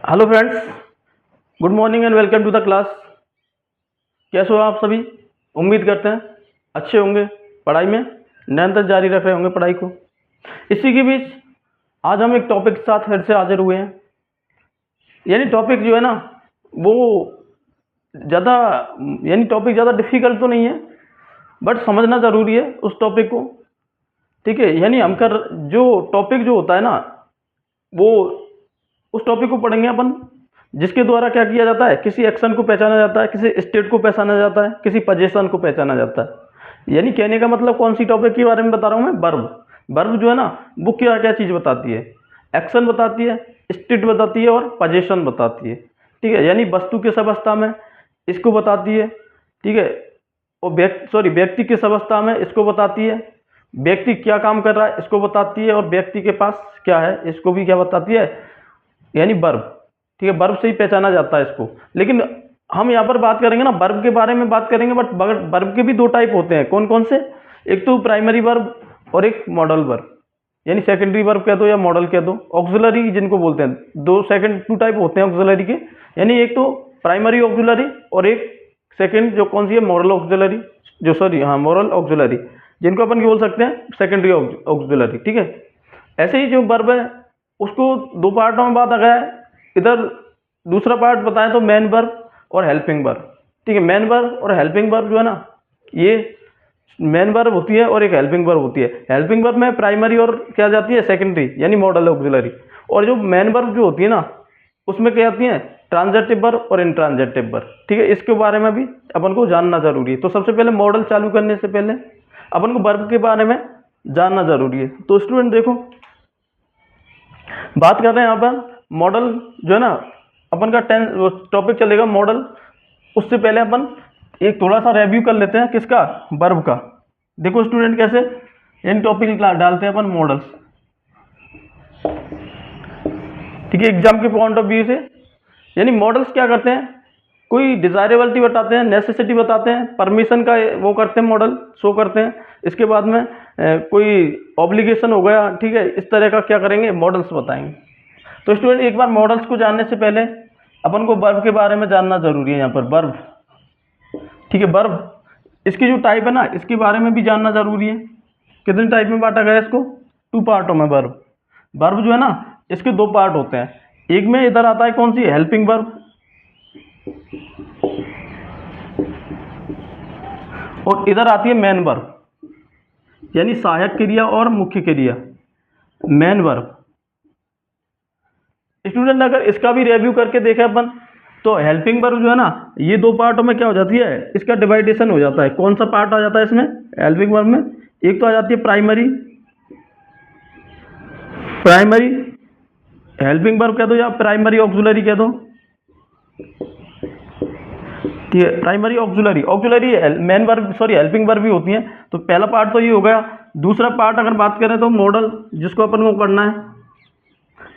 Hello friends, good morning and welcome to the class. कैसे हो आप सभी? उम्मीद करते हैं अच्छे होंगे, पढ़ाई में निरंतर जारी रख रहे होंगे पढ़ाई को। इसी के बीच आज हम एक टॉपिक के साथ फिर से हाजिर हुए हैं। यानी टॉपिक जो है ना वो ज़्यादा टॉपिक ज़्यादा डिफिकल्ट तो नहीं है, बट समझना ज़रूरी है उस टॉपिक को। ठीक है, यानी हम कर जो टॉपिक जो होता है ना वो उस टॉपिक को पढ़ेंगे अपन जिसके द्वारा क्या किया जाता है, किसी एक्शन को पहचाना जाता है, किसी स्टेट को पहचाना जाता है, किसी पोजीशन को पहचाना जाता है। यानी कहने का मतलब कौन सी टॉपिक के बारे में बता रहा हूँ मैं? वर्ब। वर्ब जो है ना वो क्या क्या चीज़ बताती है? एक्शन बताती है, स्टेट बताती है और पोजीशन बताती है। ठीक है, यानी वस्तु किस अवस्था में इसको बताती है। ठीक है, और व्यक्ति किस अवस्था में इसको बताती है। व्यक्ति क्या काम कर रहा है इसको बताती है, और व्यक्ति के पास क्या है इसको भी क्या बताती है, यानी वर्ब। ठीक है, वर्ब से ही पहचाना जाता है इसको। लेकिन हम यहाँ पर बात करेंगे ना वर्ब के बारे में बात करेंगे, बट वर्ब के भी दो टाइप होते हैं। कौन कौन से? एक तो प्राइमरी वर्ब और एक मॉडल वर्ब, यानी सेकेंडरी वर्ब कह दो या मॉडल कह दो, ऑक्सिलरी जिनको बोलते हैं। टू टाइप होते हैं ऑक्सिलरी के, यानी एक तो प्राइमरी ऑक्सिलरी और एक सेकेंड जो कौन सी है, मॉडल ऑक्सिलरी, मॉडल ऑक्सिलरी, जिनको अपन बोल सकते हैं सेकेंडरी ऑक्सिलरी। ठीक है, ऐसे ही जो वर्ब है उसको दो पार्टों में बांटा गया है। इधर दूसरा पार्ट बताएं तो मेन वर्ब और हेल्पिंग वर्ब। ठीक है, मेन वर्ब और हेल्पिंग वर्ब जो है ना, ये मेन वर्ब होती है और एक हेल्पिंग वर्ब होती है। हेल्पिंग वर्ब में प्राइमरी और क्या जाती है, सेकेंडरी, यानी मॉडल ऑक्सिलरी। और जो मेन वर्ब जो होती है ना उसमें क्या आती है, ट्रांजेक्टिव वर्ब और इंट्रांजेक्टिव वर्ब। ठीक है, इसके बारे में भी अपन को जानना जरूरी है। तो सबसे पहले मॉडल चालू करने से पहले अपन को वर्ब के बारे में जानना जरूरी है। तो स्टूडेंट देखो, बात कर रहे हैं यहाँ पर मॉडल जो है ना, अपन का टॉपिक चलेगा मॉडल। उससे पहले अपन एक थोड़ा सा रिव्यू कर लेते हैं किसका, वर्ब का। देखो स्टूडेंट, कैसे इन टॉपिक डालते हैं अपन मॉडल्स। ठीक है, एग्जाम के पॉइंट ऑफ व्यू से, यानी मॉडल्स क्या करते हैं, कोई डिजायरेबिलिटी बताते हैं, नेसेसिटी बताते हैं, परमिशन का वो करते हैं, मॉडल शो करते हैं। इसके बाद में कोई ऑब्लिगेशन हो गया, ठीक है, इस तरह का क्या करेंगे, मॉडल्स बताएंगे। तो स्टूडेंट एक बार मॉडल्स को जानने से पहले अपन को वर्ब के बारे में जानना जरूरी है। यहाँ पर वर्ब, ठीक है, वर्ब इसकी जो टाइप है ना इसके बारे में भी जानना जरूरी है। कितने टाइप में बांटा गया है इसको? टू पार्टों में वर्ब। वर्ब जो है ना इसके दो पार्ट होते हैं। एक में इधर आता है कौन सी, हेल्पिंग वर्ब, और इधर आती है मेन वर्ब, यानी सहायक क्रिया और मुख्य क्रिया, मेन वर्ब। स्टूडेंट अगर इसका भी रिव्यू करके देखें अपन तो हेल्पिंग वर्ब जो है ना ये दो पार्टों में क्या हो जाती है, इसका डिवाइडेशन हो जाता है। कौन सा पार्ट आ जाता है इसमें हेल्पिंग वर्ब में? एक तो आ जाती है प्राइमरी हेल्पिंग वर्ब कह दो या प्राइमरी ऑक्सिलरी कह दो। ठीक है, primary auxiliary main verb helping verb भी होती है। तो पहला पार्ट तो ये हो गया। दूसरा पार्ट अगर बात करें तो मॉडल, जिसको अपन को करना है।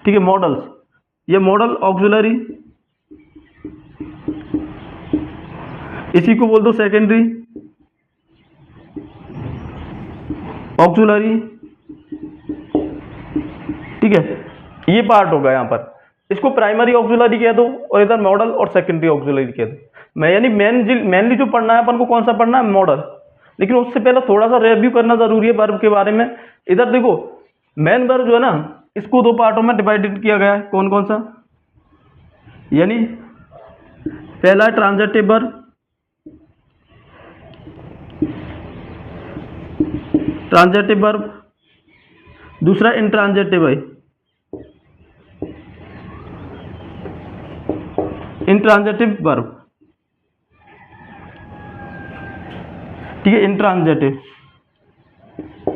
ठीक है, मॉडल्स, ये मॉडल ऑक्सिलरी, इसी को बोल दो सेकेंडरी ऑक्सिलरी। ठीक है, ये पार्ट होगा यहाँ पर, इसको प्राइमरी ऑक्सिलरी कह दो और इधर मॉडल और सेकेंडरी ऑक्सिलरी कह दो। मैं यानी मेनली जो पढ़ना है अपन को, कौन सा पढ़ना है, मॉडल। लेकिन उससे पहले थोड़ा सा रिव्यू करना जरूरी है वर्ब के बारे में। इधर देखो, मेन वर्ब जो है ना इसको दो पार्टों में डिवाइडेड किया गया है। कौन कौन सा? यानी पहला है ट्रांजेक्टिव वर्ब, दूसरा इंट्रांजेक्टिव है, इंट्रांजेक्टिव वर्ब। ठीक है, इंट्रांजेक्टिव,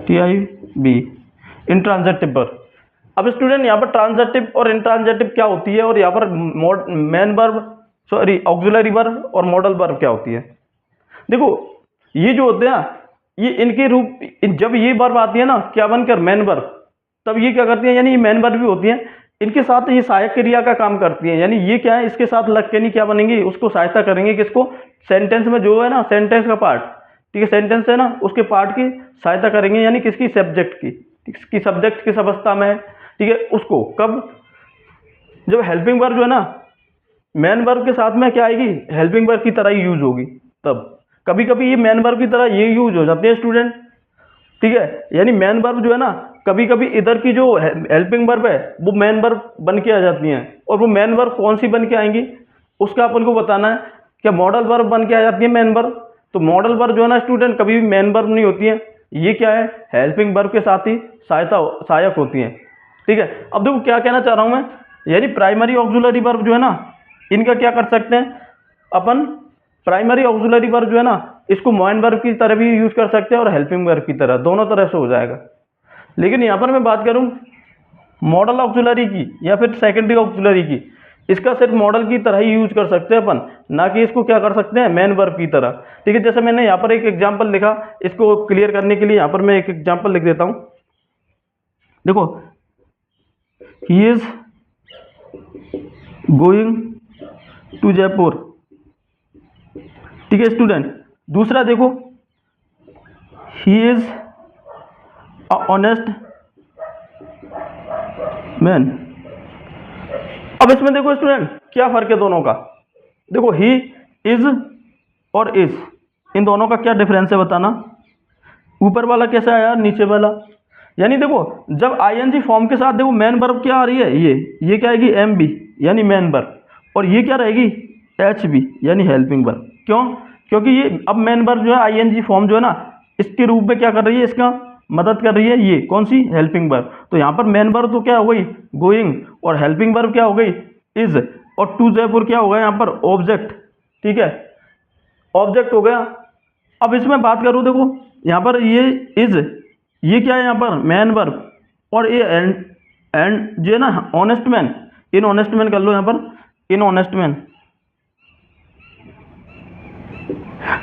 TIB, इंट्रांजेक्टिव वर्ब। अब स्टूडेंट यहाँ पर ट्रांजेक्टिव और इंट्रांजेक्टिव क्या होती है, और यहाँ पर मेन वर्ब ऑक्सिलरी वर्ब और मॉडल वर्ब क्या होती है? देखो, ये जो होते हैं ये इनके रूप, जब ये वर्ब आती है ना क्या बनकर, मेन वर्ब, तब ये क्या करती है, यानी ये मेन वर्ब भी होती है, इनके साथ ये सहायक क्रिया का काम करती है। यानी ये क्या है, इसके साथ लग के नहीं क्या बनेंगी, उसको सहायता करेंगे। किसको? सेंटेंस में जो है ना, सेंटेंस का पार्ट, ठीक है, सेंटेंस है ना उसके पार्ट की सहायता करेंगे। यानी किसकी? सब्जेक्ट की। सब्जेक्ट किस अवस्था में है, ठीक है, उसको कब जब हेल्पिंग वर्ब जो है ना मेन वर्ब के साथ में क्या आएगी, हेल्पिंग वर्ब की तरह ही यूज होगी। तब कभी कभी ये मेन वर्ब की तरह ये यूज हो जाती है स्टूडेंट, ठीक है। यानी मेन वर्ब जो है ना कभी कभी इधर की जो हेल्पिंग वर्ब है वो मेन वर्ब बन के आ जाती हैं, और वो मेन वर्ब कौन सी बन के आएंगी उसका अपन को बताना है। क्या मॉडल वर्ब बन के आ जाती है मेन वर्ब? तो मॉडल वर्ब जो है ना स्टूडेंट कभी भी मेन वर्ब नहीं होती है, ये क्या है, हेल्पिंग वर्ब के साथ ही सहायक होती है, ठीक है। अब देखो क्या कहना चाह रहा हूं मैं, यानी प्राइमरी ऑक्सिलरी वर्ब जो है ना इनका क्या कर सकते हैं अपन, प्राइमरी ऑक्सिलरी वर्ब जो है ना इसको मेन वर्ब की तरह भी यूज कर सकते हैं और हेल्पिंग वर्ब की तरह, दोनों तरह से हो जाएगा। लेकिन यहाँ पर मैं बात करूँ मॉडल ऑक्सिलरी की या फिर सेकेंडरी ऑक्सिलरी की, इसका सिर्फ मॉडल की तरह ही यूज कर सकते हैं अपन, ना कि इसको क्या कर सकते हैं मेन वर्ब की तरह, ठीक है। जैसे मैंने यहाँ पर एक एग्जांपल लिखा, इसको क्लियर करने के लिए यहाँ पर मैं एक एग्जांपल लिख देता हूँ। देखो, he is going to Jaipur, ठीक है स्टूडेंट। दूसरा देखो, he is a honest man. अब इसमें देखो स्टूडेंट क्या फर्क है दोनों का, देखो ही इज और इज, इन दोनों का क्या डिफरेंस है बताना। ऊपर वाला कैसा आया, नीचे वाला। यानी देखो जब आईएनजी फॉर्म के साथ देखो मेन वर्ब क्या आ रही है, ये क्या आएगी, एम बी यानी मेन वर्ब, और ये क्या रहेगी, एच बी यानी हेल्पिंग वर्ब। क्यों? क्योंकि ये अब मेन वर्ब जो है आईएनजी फॉर्म जो है ना इसके रूप में क्या कर रही है, इसका मदद कर रही है, ये कौन सी, हेल्पिंग वर्ब। तो यहाँ पर मेन वर्ब तो क्या हो गई, गोइंग, और हेल्पिंग वर्ब क्या हो गई, इज, और टू जयपुर क्या हो गया यहाँ पर, ऑब्जेक्ट, ठीक है, ऑब्जेक्ट हो गया। अब इसमें बात करूँ देखो यहाँ पर ये इज, ये क्या है यहाँ पर मेन वर्ब, और ये एंड जो है ना ऑनेस्ट मैन, इन ऑनेस्ट मैन कर लो यहाँ पर, इन ऑनेस्ट मैन,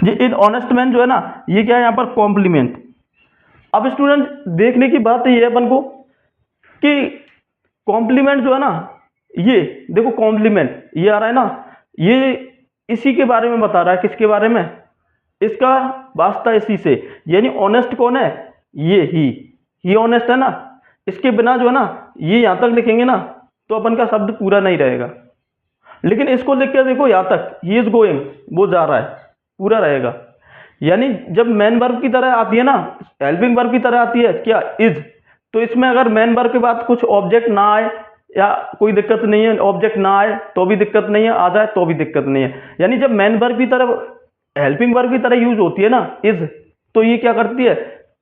ये इन ऑनेस्ट मैन जो है ना ये क्या है यहाँ पर कॉम्प्लीमेंट। अब स्टूडेंट देखने की बात ये है अपन को कि कॉम्प्लीमेंट जो है ना, ये देखो कॉम्प्लीमेंट ये आ रहा है ना, ये इसी के बारे में बता रहा है, किसके बारे में, इसका वास्ता इसी से। यानी ऑनेस्ट कौन है, ये ही ऑनेस्ट है ना, इसके बिना जो है ना ये यहां तक लिखेंगे ना तो अपन का शब्द पूरा नहीं रहेगा। लेकिन इसको लिख के देखो यहां तक, ही इज गोइंग, वो जा रहा है, पूरा रहेगा। यानी जब मेन वर्ब की तरह आती है ना, हेल्पिंग वर्ब की तरह आती है क्या, इज, तो इसमें अगर मेन वर्ब के बाद कुछ ऑब्जेक्ट ना आए या कोई दिक्कत नहीं है, ऑब्जेक्ट ना आए तो भी दिक्कत नहीं है, आ जाए तो भी दिक्कत नहीं है। यानी जब मेन वर्ब की तरह हेल्पिंग वर्ब की तरह यूज होती है ना इज, तो ये क्या करती है,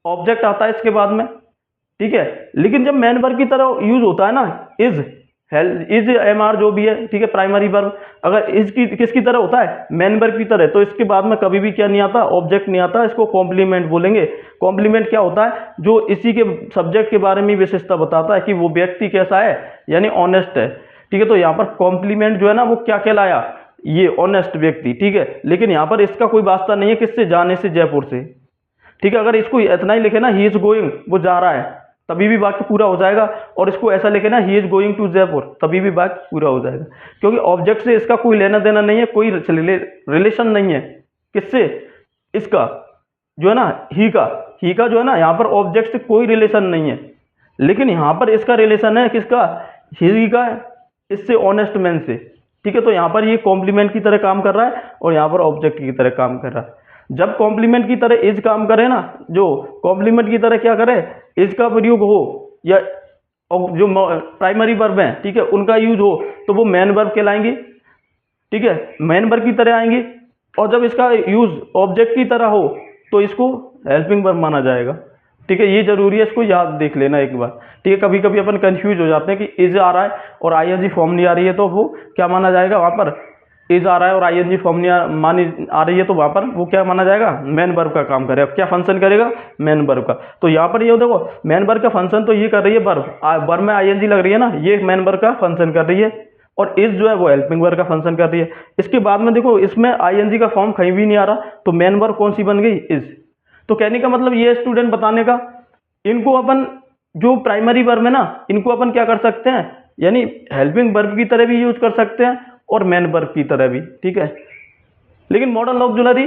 ऑब्जेक्ट आता है इसके बाद में, ठीक है। लेकिन जब मेन वर्ब की तरह यूज होता है ना इज, इज एम आर जो भी है, ठीक है, प्राइमरी वर्ब, अगर इसकी किसकी तरह होता है, मेन वर्ब की तरह, तो इसके बाद में कभी भी क्या नहीं आता, ऑब्जेक्ट नहीं आता, इसको कॉम्प्लीमेंट बोलेंगे। कॉम्प्लीमेंट क्या होता है, जो इसी के सब्जेक्ट के बारे में विशेषता बताता है कि वो व्यक्ति कैसा है, यानी ऑनेस्ट है, ठीक है। तो यहाँ पर कॉम्प्लीमेंट जो है ना वो क्या कहलाया, ये ऑनेस्ट व्यक्ति, ठीक है। लेकिन यहाँ पर इसका कोई वास्ता नहीं है किससे, जाने से, जयपुर से, ठीक है। अगर इसको इतना ही लिखे ना, ही इज गोइंग, वो जा रहा है, तभी भी वाक्य पूरा हो जाएगा। और इसको ऐसा लिखे ना, he is going to Jaipur, तभी भी वाक्य पूरा हो जाएगा। क्योंकि ऑब्जेक्ट से इसका कोई लेना देना नहीं है, कोई रिलेशन नहीं है, किससे, इसका जो है ना ही का जो है ना यहाँ पर ऑब्जेक्ट से कोई रिलेशन नहीं है। लेकिन यहाँ पर इसका रिलेशन है किसका, ही का, इससे, ऑनेस्ट मैन से, ठीक है। तो यहाँ पर ये कॉम्प्लीमेंट की तरह काम कर रहा है और यहाँ पर ऑब्जेक्ट की तरह काम कर रहा है। जब कॉम्प्लीमेंट की तरह इज काम करे ना, जो कॉम्प्लीमेंट की तरह क्या करे, इज का प्रयोग हो या जो प्राइमरी वर्ब है, ठीक है, उनका यूज हो, तो वो मेन वर्ब कहलाएंगे, ठीक है, मेन वर्ब की तरह आएंगे। और जब इसका यूज ऑब्जेक्ट की तरह हो तो इसको हेल्पिंग वर्ब माना जाएगा, ठीक है। ये जरूरी है, इसको याद देख लेना एक बार, ठीक है। कभी कभी अपन कंफ्यूज हो जाते हैं कि इज आ रहा है और आईएनजी फॉर्म नहीं आ रही है, तो वो क्या माना जाएगा, वहां पर इज आ रहा है और आईएनजी फॉर्म नहीं मानी आ रही है, तो वहां पर वो क्या माना जाएगा, मेन वर्ब का काम करेगा, क्या फंक्शन करेगा, मेन वर्ब का। तो यहाँ पर ये देखो मेन वर्ब का फंक्शन तो ये कर रही है वर्ब, वर्ब में आईएनजी लग रही है ना, ये मेन वर्ब का फंक्शन कर रही है, और इज जो है वो हेल्पिंग वर्ब का फंक्शन कर रही है। इसके बाद में देखो इसमें आईएनजी का फॉर्म कहीं भी नहीं आ रहा, तो मेन वर्ब कौन सी बन गई, इज। तो कहने का मतलब ये स्टूडेंट बताने का, इनको अपन जो प्राइमरी वर्ब है ना, इनको अपन क्या कर सकते हैं, यानी हेल्पिंग वर्ब की तरह भी यूज कर सकते हैं और मेन वर्ब की तरह भी, ठीक है। लेकिन मॉडल ऑक्सिलरी,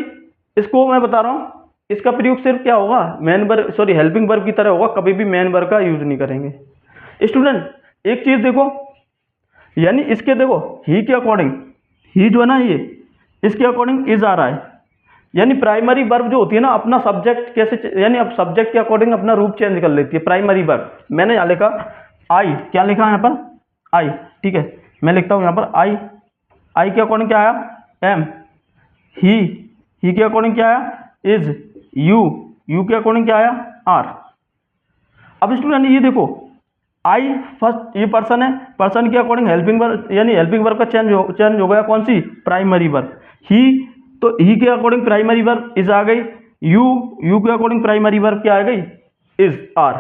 इसको मैं बता रहा हूं, इसका प्रयोग सिर्फ क्या होगा, main verb, sorry, helping verb की तरह होगा, कभी भी मेन वर्ब का यूज नहीं करेंगे। स्टूडेंट एक चीज देखो, यानी इसके देखो ही के अकॉर्डिंग, ही जो है ना ये इसके अकॉर्डिंग इज आ रहा है। यानी प्राइमरी वर्ब जो होती है ना अपना सब्जेक्ट कैसे, यानी अब सब्जेक्ट के अकॉर्डिंग अपना रूप चेंज कर लेती है प्राइमरी वर्ब। मैंने यहाँ लिखा आई, क्या लिखा है यहाँ पर आई, ठीक है, मैं लिखता हूँ यहाँ पर आई, आई के अकॉर्डिंग क्या आया एम, ही के अकॉर्डिंग क्या आया इज, यू के अकॉर्डिंग क्या आया आर। अब स्टूडेंट ये देखो आई फर्स्ट ये पर्सन है, पर्सन के अकॉर्डिंग हेल्पिंग वर्ब, यानी हेल्पिंग वर्ब का चेंज हो गया कौन सी प्राइमरी वर्ब ही, तो ही के अकॉर्डिंग प्राइमरी वर्ब इज आ गई, यू के अकॉर्डिंग प्राइमरी वर्ब क्या आ गई इज आर।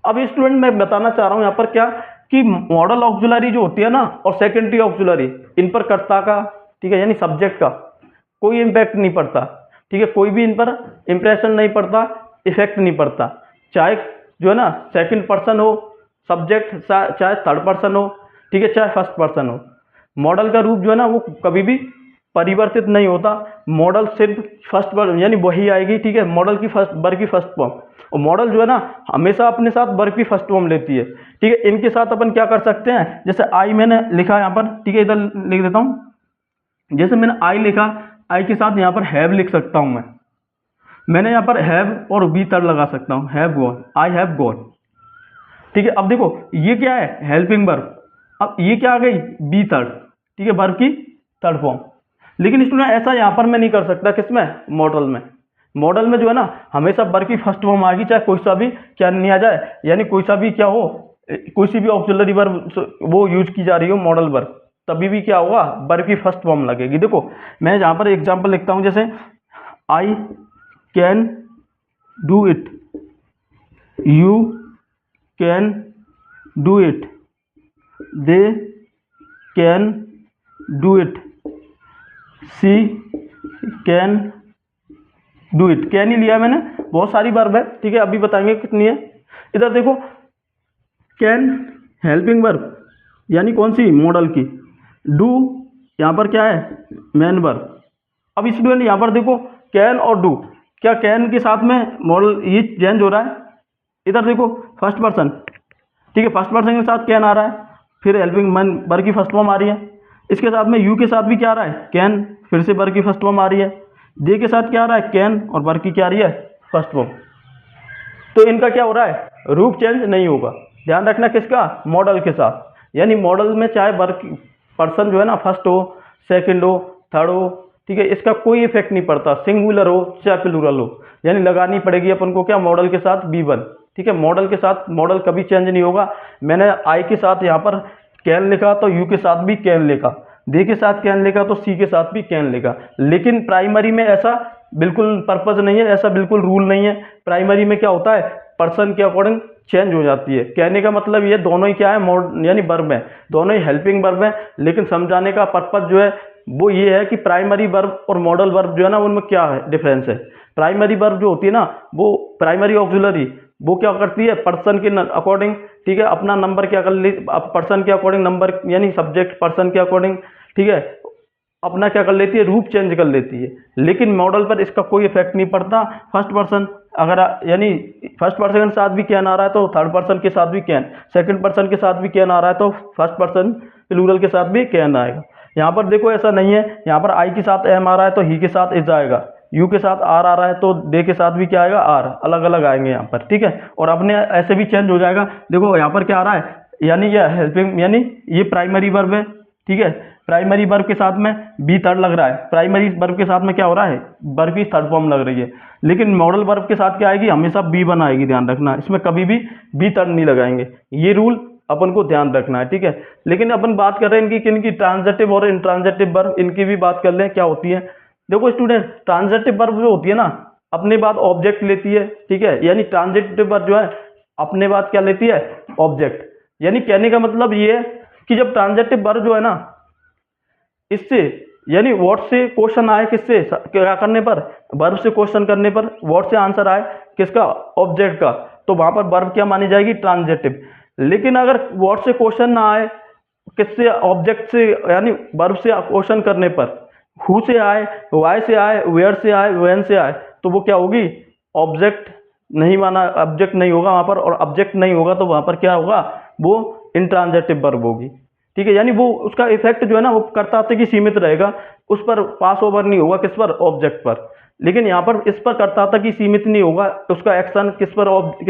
अब स्टूडेंट मैं बताना चाह रहा हूं यहाँ पर क्या कि मॉडल ऑक्सिलरी जो होती है ना और सेकेंडरी ऑक्सिलरी, इन पर कर्ता का, ठीक है, यानी सब्जेक्ट का कोई इम्पैक्ट नहीं पड़ता, ठीक है, कोई भी इन पर इंप्रेशन नहीं पड़ता, इफेक्ट नहीं पड़ता, चाहे जो है ना सेकंड पर्सन हो सब्जेक्ट, चाहे थर्ड पर्सन हो, ठीक है, चाहे फर्स्ट पर्सन हो, मॉडल का रूप जो है ना वो कभी भी परिवर्तित नहीं होता। मॉडल सिर्फ फर्स्ट वर्ब यानी वही आएगी, ठीक है, मॉडल की फर्स्ट वर्ब की फर्स्ट फॉर्म, और मॉडल जो है ना हमेशा अपने साथ वर्ब की फर्स्ट फॉर्म लेती है, ठीक है। इनके साथ अपन क्या कर सकते हैं, जैसे आई मैंने लिखा यहाँ पर, ठीक है, इधर लिख देता हूँ, जैसे मैंने आई लिखा, आई के साथ यहाँ पर हैव लिख सकता हूँ मैंने यहाँ पर हैव और बी थर्ड लगा सकता हूँ, have gone, I have gone, ठीक है। अब देखो ये क्या है हेल्पिंग वर्ब, अब ये क्या आ गई बी थर्ड, ठीक है, वर्ब की थर्ड फॉर्म। लेकिन स्टूडेंट ऐसा यहाँ पर मैं नहीं कर सकता, किसमें मॉडल में, मॉडल में जो है ना हमेशा वर्ब की फर्स्ट फॉर्म आएगी, चाहे कोई सा भी क्या नहीं आ जाए, यानी कोई सा भी क्या हो, कोई सी भी ऑक्सिलरी वर्ब वो यूज की जा रही हो मॉडल वर्ब, तभी भी क्या होगा वर्ब की फर्स्ट फॉर्म लगेगी। देखो मैं यहाँ पर एग्जांपल लिखता हूँ, जैसे I can do it, you can do it, they can do it, she can do it, can ही लिया मैंने, बहुत सारी वर्ब है, ठीक है, अभी बताएंगे कितनी है। इधर देखो कैन हेल्पिंग वर्ब यानी कौन सी मॉडल की, डू यहाँ पर क्या है मेन वर्ब। अब स्टूडेंट यहाँ पर देखो कैन और डू, क्या कैन के साथ में मॉडल ये चेंज हो रहा है, इधर देखो फर्स्ट पर्सन, ठीक है, फर्स्ट पर्सन के साथ कैन आ रहा है, फिर हेल्पिंग मन वर्ब की फर्स्ट फॉर्म आ रही है, इसके साथ में यू के साथ भी क्या आ रहा है कैन, फिर से वर्ब की फर्स्ट फॉर्म आ रही है, दे के साथ क्या आ रहा है कैन और वर्ब की क्या आ रही है फर्स्ट फॉर्म। तो इनका क्या हो रहा है रूप चेंज नहीं होगा, ध्यान रखना किसका मॉडल के साथ, यानी मॉडल में चाहे वर्ब पर्सन जो है ना फर्स्ट हो सेकंड हो थर्ड हो, ठीक है, इसका कोई इफेक्ट नहीं पड़ता, सिंगुलर हो चाहे प्लूरल हो, यानी लगानी पड़ेगी अपन को क्या मॉडल के साथ B1, ठीक है, मॉडल के साथ मॉडल कभी चेंज नहीं होगा। मैंने आई के साथ यहाँ पर कैन लिखा तो यू के साथ भी कैन लिखा, दे के साथ कैन लिखा तो सी के साथ भी कैन लिखा, लेकिन प्राइमरी में ऐसा बिल्कुल पर्पज नहीं है, ऐसा बिल्कुल रूल नहीं है। प्राइमरी में क्या होता है पर्सन के अकॉर्डिंग चेंज हो जाती है, कहने का मतलब ये दोनों ही क्या है मोड यानी वर्ब है, दोनों ही हेल्पिंग वर्ब है, लेकिन समझाने का पर्पज जो है वो ये है कि प्राइमरी वर्ब और मॉडल वर्ब जो है ना उनमें क्या है डिफरेंस है। प्राइमरी वर्ब जो होती है ना वो प्राइमरी ऑक्सिलरी वो क्या करती है पर्सन के अकॉर्डिंग, ठीक है, अपना नंबर क्या कर ली पर्सन के अकॉर्डिंग नंबर यानी सब्जेक्ट पर्सन के अकॉर्डिंग, ठीक है, अपना क्या कर लेती है रूप चेंज कर लेती है, लेकिन मॉडल पर इसका कोई इफेक्ट नहीं पड़ता। फर्स्ट पर्सन अगर यानी फर्स्ट पर्सन के साथ भी कैन आ रहा है तो थर्ड पर्सन के साथ भी कैन, सेकंड पर्सन के साथ भी कैन आ रहा है तो फर्स्ट पर्सन प्लूरल के साथ भी कैन आएगा। यहाँ पर देखो ऐसा नहीं है, यहाँ पर आई के साथ एम आ रहा है तो ही के साथ इज आएगा, यू के साथ आर आ रहा है तो दे के साथ भी क्या आएगा आर, अलग अलग आएंगे यहाँ पर, ठीक है, और अपने ऐसे भी चेंज हो जाएगा। देखो यहाँ पर क्या आ रहा है यानी ये हेल्पिंग यानी ये प्राइमरी वर्ब है, ठीक है, प्राइमरी वर्ब के साथ में बी थर्ड लग रहा है, प्राइमरी वर्ब के साथ में क्या हो रहा है वर्ब की थर्ड फॉर्म लग रही है, लेकिन मॉडल वर्ब के साथ क्या आएगी हमेशा B1 आएगी, ध्यान रखना इसमें कभी भी बी थर्ड नहीं लगाएंगे, ये रूल अपन को ध्यान रखना है, ठीक है। लेकिन अपन बात कर रहे हैं इनकी किन की ट्रांजिटिव और इंट्रांजिटिव वर्ब, इनकी भी बात कर लें क्या होती है। देखो स्टूडेंट ट्रांजिटिव वर्ब जो होती है ना अपने बाद ऑब्जेक्ट लेती है, ठीक है, यानी ट्रांजिटिव वर्ब जो है अपने बाद क्या लेती है ऑब्जेक्ट, यानी कहने का मतलब ये है कि जब ट्रांजिटिव वर्ब जो है ना इससे यानी व्हाट से क्वेश्चन आए किससे क्या करने पर वर्ब से क्वेश्चन करने पर व्हाट से आंसर आए किसका ऑब्जेक्ट का, तो वहां पर वर्ब क्या मानी जाएगी ट्रांजिटिव। लेकिन अगर व्हाट से क्वेश्चन ना आए किससे ऑब्जेक्ट से यानी वर्ब से क्वेश्चन करने पर हु से आए वाई से आए वेयर से आए व्हेन से आए तो वो क्या होगी ऑब्जेक्ट नहीं माना, ऑब्जेक्ट नहीं होगा वहां पर, और ऑब्जेक्ट नहीं होगा तो वहां पर क्या होगा वो इंट्रांजिटिव वर्ब होगी। ठीक है, यानी वो उसका इफेक्ट जो है ना वो कर्ता तक ही सीमित रहेगा, उस पर पास ओवर नहीं होगा, किस पर, ऑब्जेक्ट पर। लेकिन यहाँ पर इस पर कर्ता तक ही सीमित नहीं होगा, उसका एक्शन किस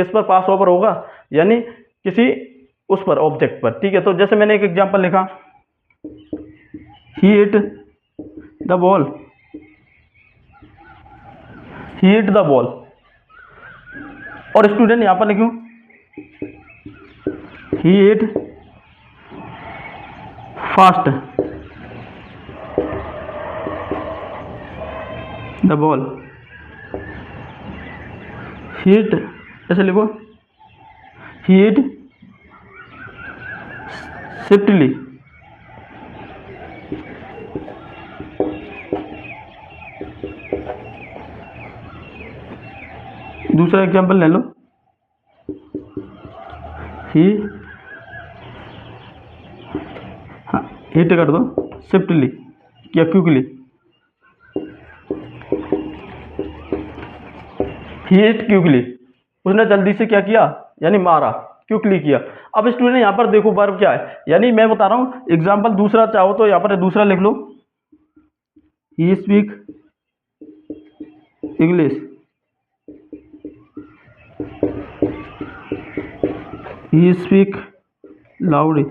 पर पास ओवर होगा, यानी किसी उस पर, ऑब्जेक्ट पर। ठीक है, तो जैसे मैंने एक एग्जांपल लिखा, he hit the ball, he hit the ball, और स्टूडेंट यहां पर लिखूं he hit fast the ball, hit, ऐसे लिखो, ही हिट स्विफ्टली, दूसरा एग्जांपल ले लो, ही, हाँ हिट कर दो स्विफ्टली या क्विकली, ही हिट क्विकली, उसने जल्दी से क्या किया, यानी मारा, क्विकली किया। अब स्टूडेंट यहाँ पर देखो वर्ब क्या है, यानी मैं बता रहा हूँ एग्जाम्पल दूसरा चाहो तो यहाँ पर दूसरा लिख लो, he speak English, he speak loudly.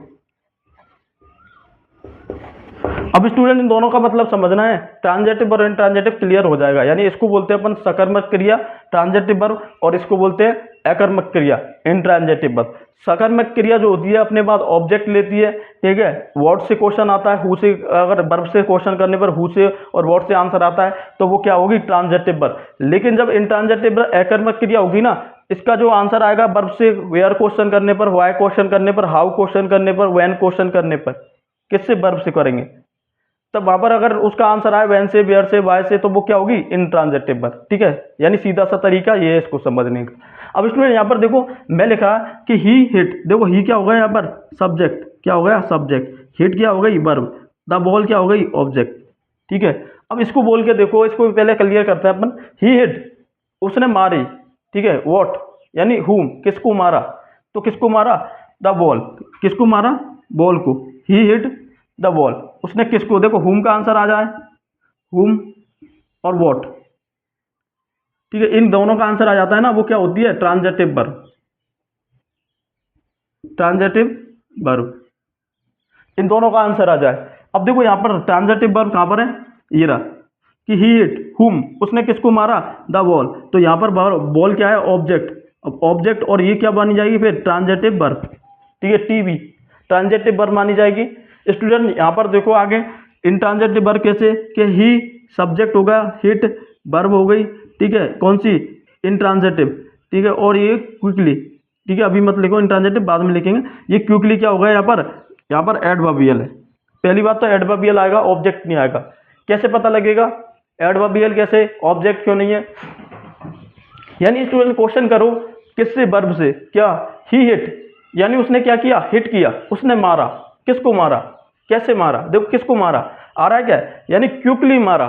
अब स्टूडेंट इन दोनों का मतलब समझना है, ट्रांजेटिव और इनट्रांजेटिव क्लियर हो जाएगा। यानी इसको बोलते हैं अपन सकर्मक क्रिया ट्रांजेटिव वर्ब, और इसको बोलते हैं अकर्मक क्रिया इनट्रांजेटिव वर्ब। सकर्मक क्रिया जो होती है अपने बाद ऑब्जेक्ट लेती है, ठीक है, वर्ड से क्वेश्चन आता है, हु से, अगर वर्ब से क्वेश्चन करने पर हु से और वर्ड से आंसर आता है तो वो क्या होगी, ट्रांजेटिव वर्ब। लेकिन जब इनट्रांजेटिव अकर्मक क्रिया होगी ना, इसका जो आंसर आएगा वर्ब से वेयर क्वेश्चन करने पर, वाई क्वेश्चन करने पर, हाउ क्वेश्चन करने पर, व्हेन क्वेश्चन करने पर, किससे, वर्ब से करेंगे, तब वहां पर अगर उसका आंसर आए वैन से, वेयर से, वाई से, तो वो क्या होगी, इनट्रांजेटिव वर्ब। ठीक है, यानी सीधा सा तरीका ये है इसको समझने का। अब स्टूडेंट यहाँ पर देखो मैं लिखा कि ही हिट, देखो ही क्या हो गया यहाँ पर, सब्जेक्ट, क्या हो गया, सब्जेक्ट, हिट क्या हो गई, वर्ब, द बॉल क्या हो गई, ऑब्जेक्ट। ठीक है, अब इसको बोल के देखो, इसको पहले क्लियर करते हैं अपन। ही हिट, उसने मारी, ठीक है, वॉट, यानी हुम, किसको मारा, तो किसको मारा, द बॉल, किसको मारा, बॉल को, ही हिट द बॉल, उसने किसको, देखो हुम का आंसर आ जाए, हुम और वॉट, ठीक है, इन दोनों का आंसर आ जाता है ना, वो क्या होती है, ट्रांजेटिव वर्ब, ट्रांजेटिव वर्ब, इन दोनों का आंसर आ जाए। अब देखो यहाँ पर ट्रांजेटिव वर्ब कहाँ पर है, ये रहा, कि ही हिट हुम, उसने किसको मारा, द बॉल, तो यहाँ पर बॉल क्या है, ऑब्जेक्ट, अब ऑब्जेक्ट, और ये क्या मानी जाएगी फिर, ट्रांजेटिव वर्ब, ठीक है, टीवी ट्रांजेटिव वर्ब मानी जाएगी। स्टूडेंट यहाँ पर देखो आगे इनट्रांजेटिव वर्ब कैसे, कि ही सब्जेक्ट होगा, हिट वर्ब हो गई, ठीक है, कौन सी, इनट्रांजेटिव, ठीक है, और ये क्विकली, ठीक है, अभी मत लिखो इनट्रांजेटिव, बाद में लिखेंगे। ये क्विकली क्या होगा, यहाँ पर एडवर्बियल है, पहली बात तो एडवर्बियल आएगा, ऑब्जेक्ट नहीं आएगा। कैसे पता लगेगा एडवर्बियल कैसे, ऑब्जेक्ट क्यों नहीं है, यानी स्टूडेंट क्वेश्चन करो किससे, वर्ब से, क्या, ही हिट, यानी उसने क्या किया, हिट किया, उसने मारा, किसको मारा, कैसे मारा, देखो किसको मारा आ रहा है क्या, यानी क्विकली मारा,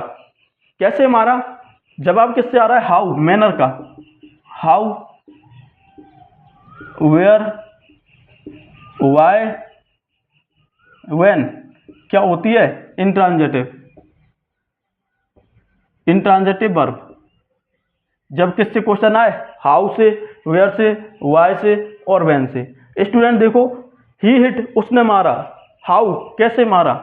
कैसे मारा, जवाब किससे आ रहा है, हाउ, मैनर का, हाउ, वेयर, वाई, व्हेन, क्या होती है, इनट्रांजेटिव, इनट्रांजेटिव वर्ब। जब किससे क्वेश्चन आए, हाउ से, वेयर से, वाई से और व्हेन से। स्टूडेंट देखो ही हिट, उसने मारा, हाउ, कैसे मारा,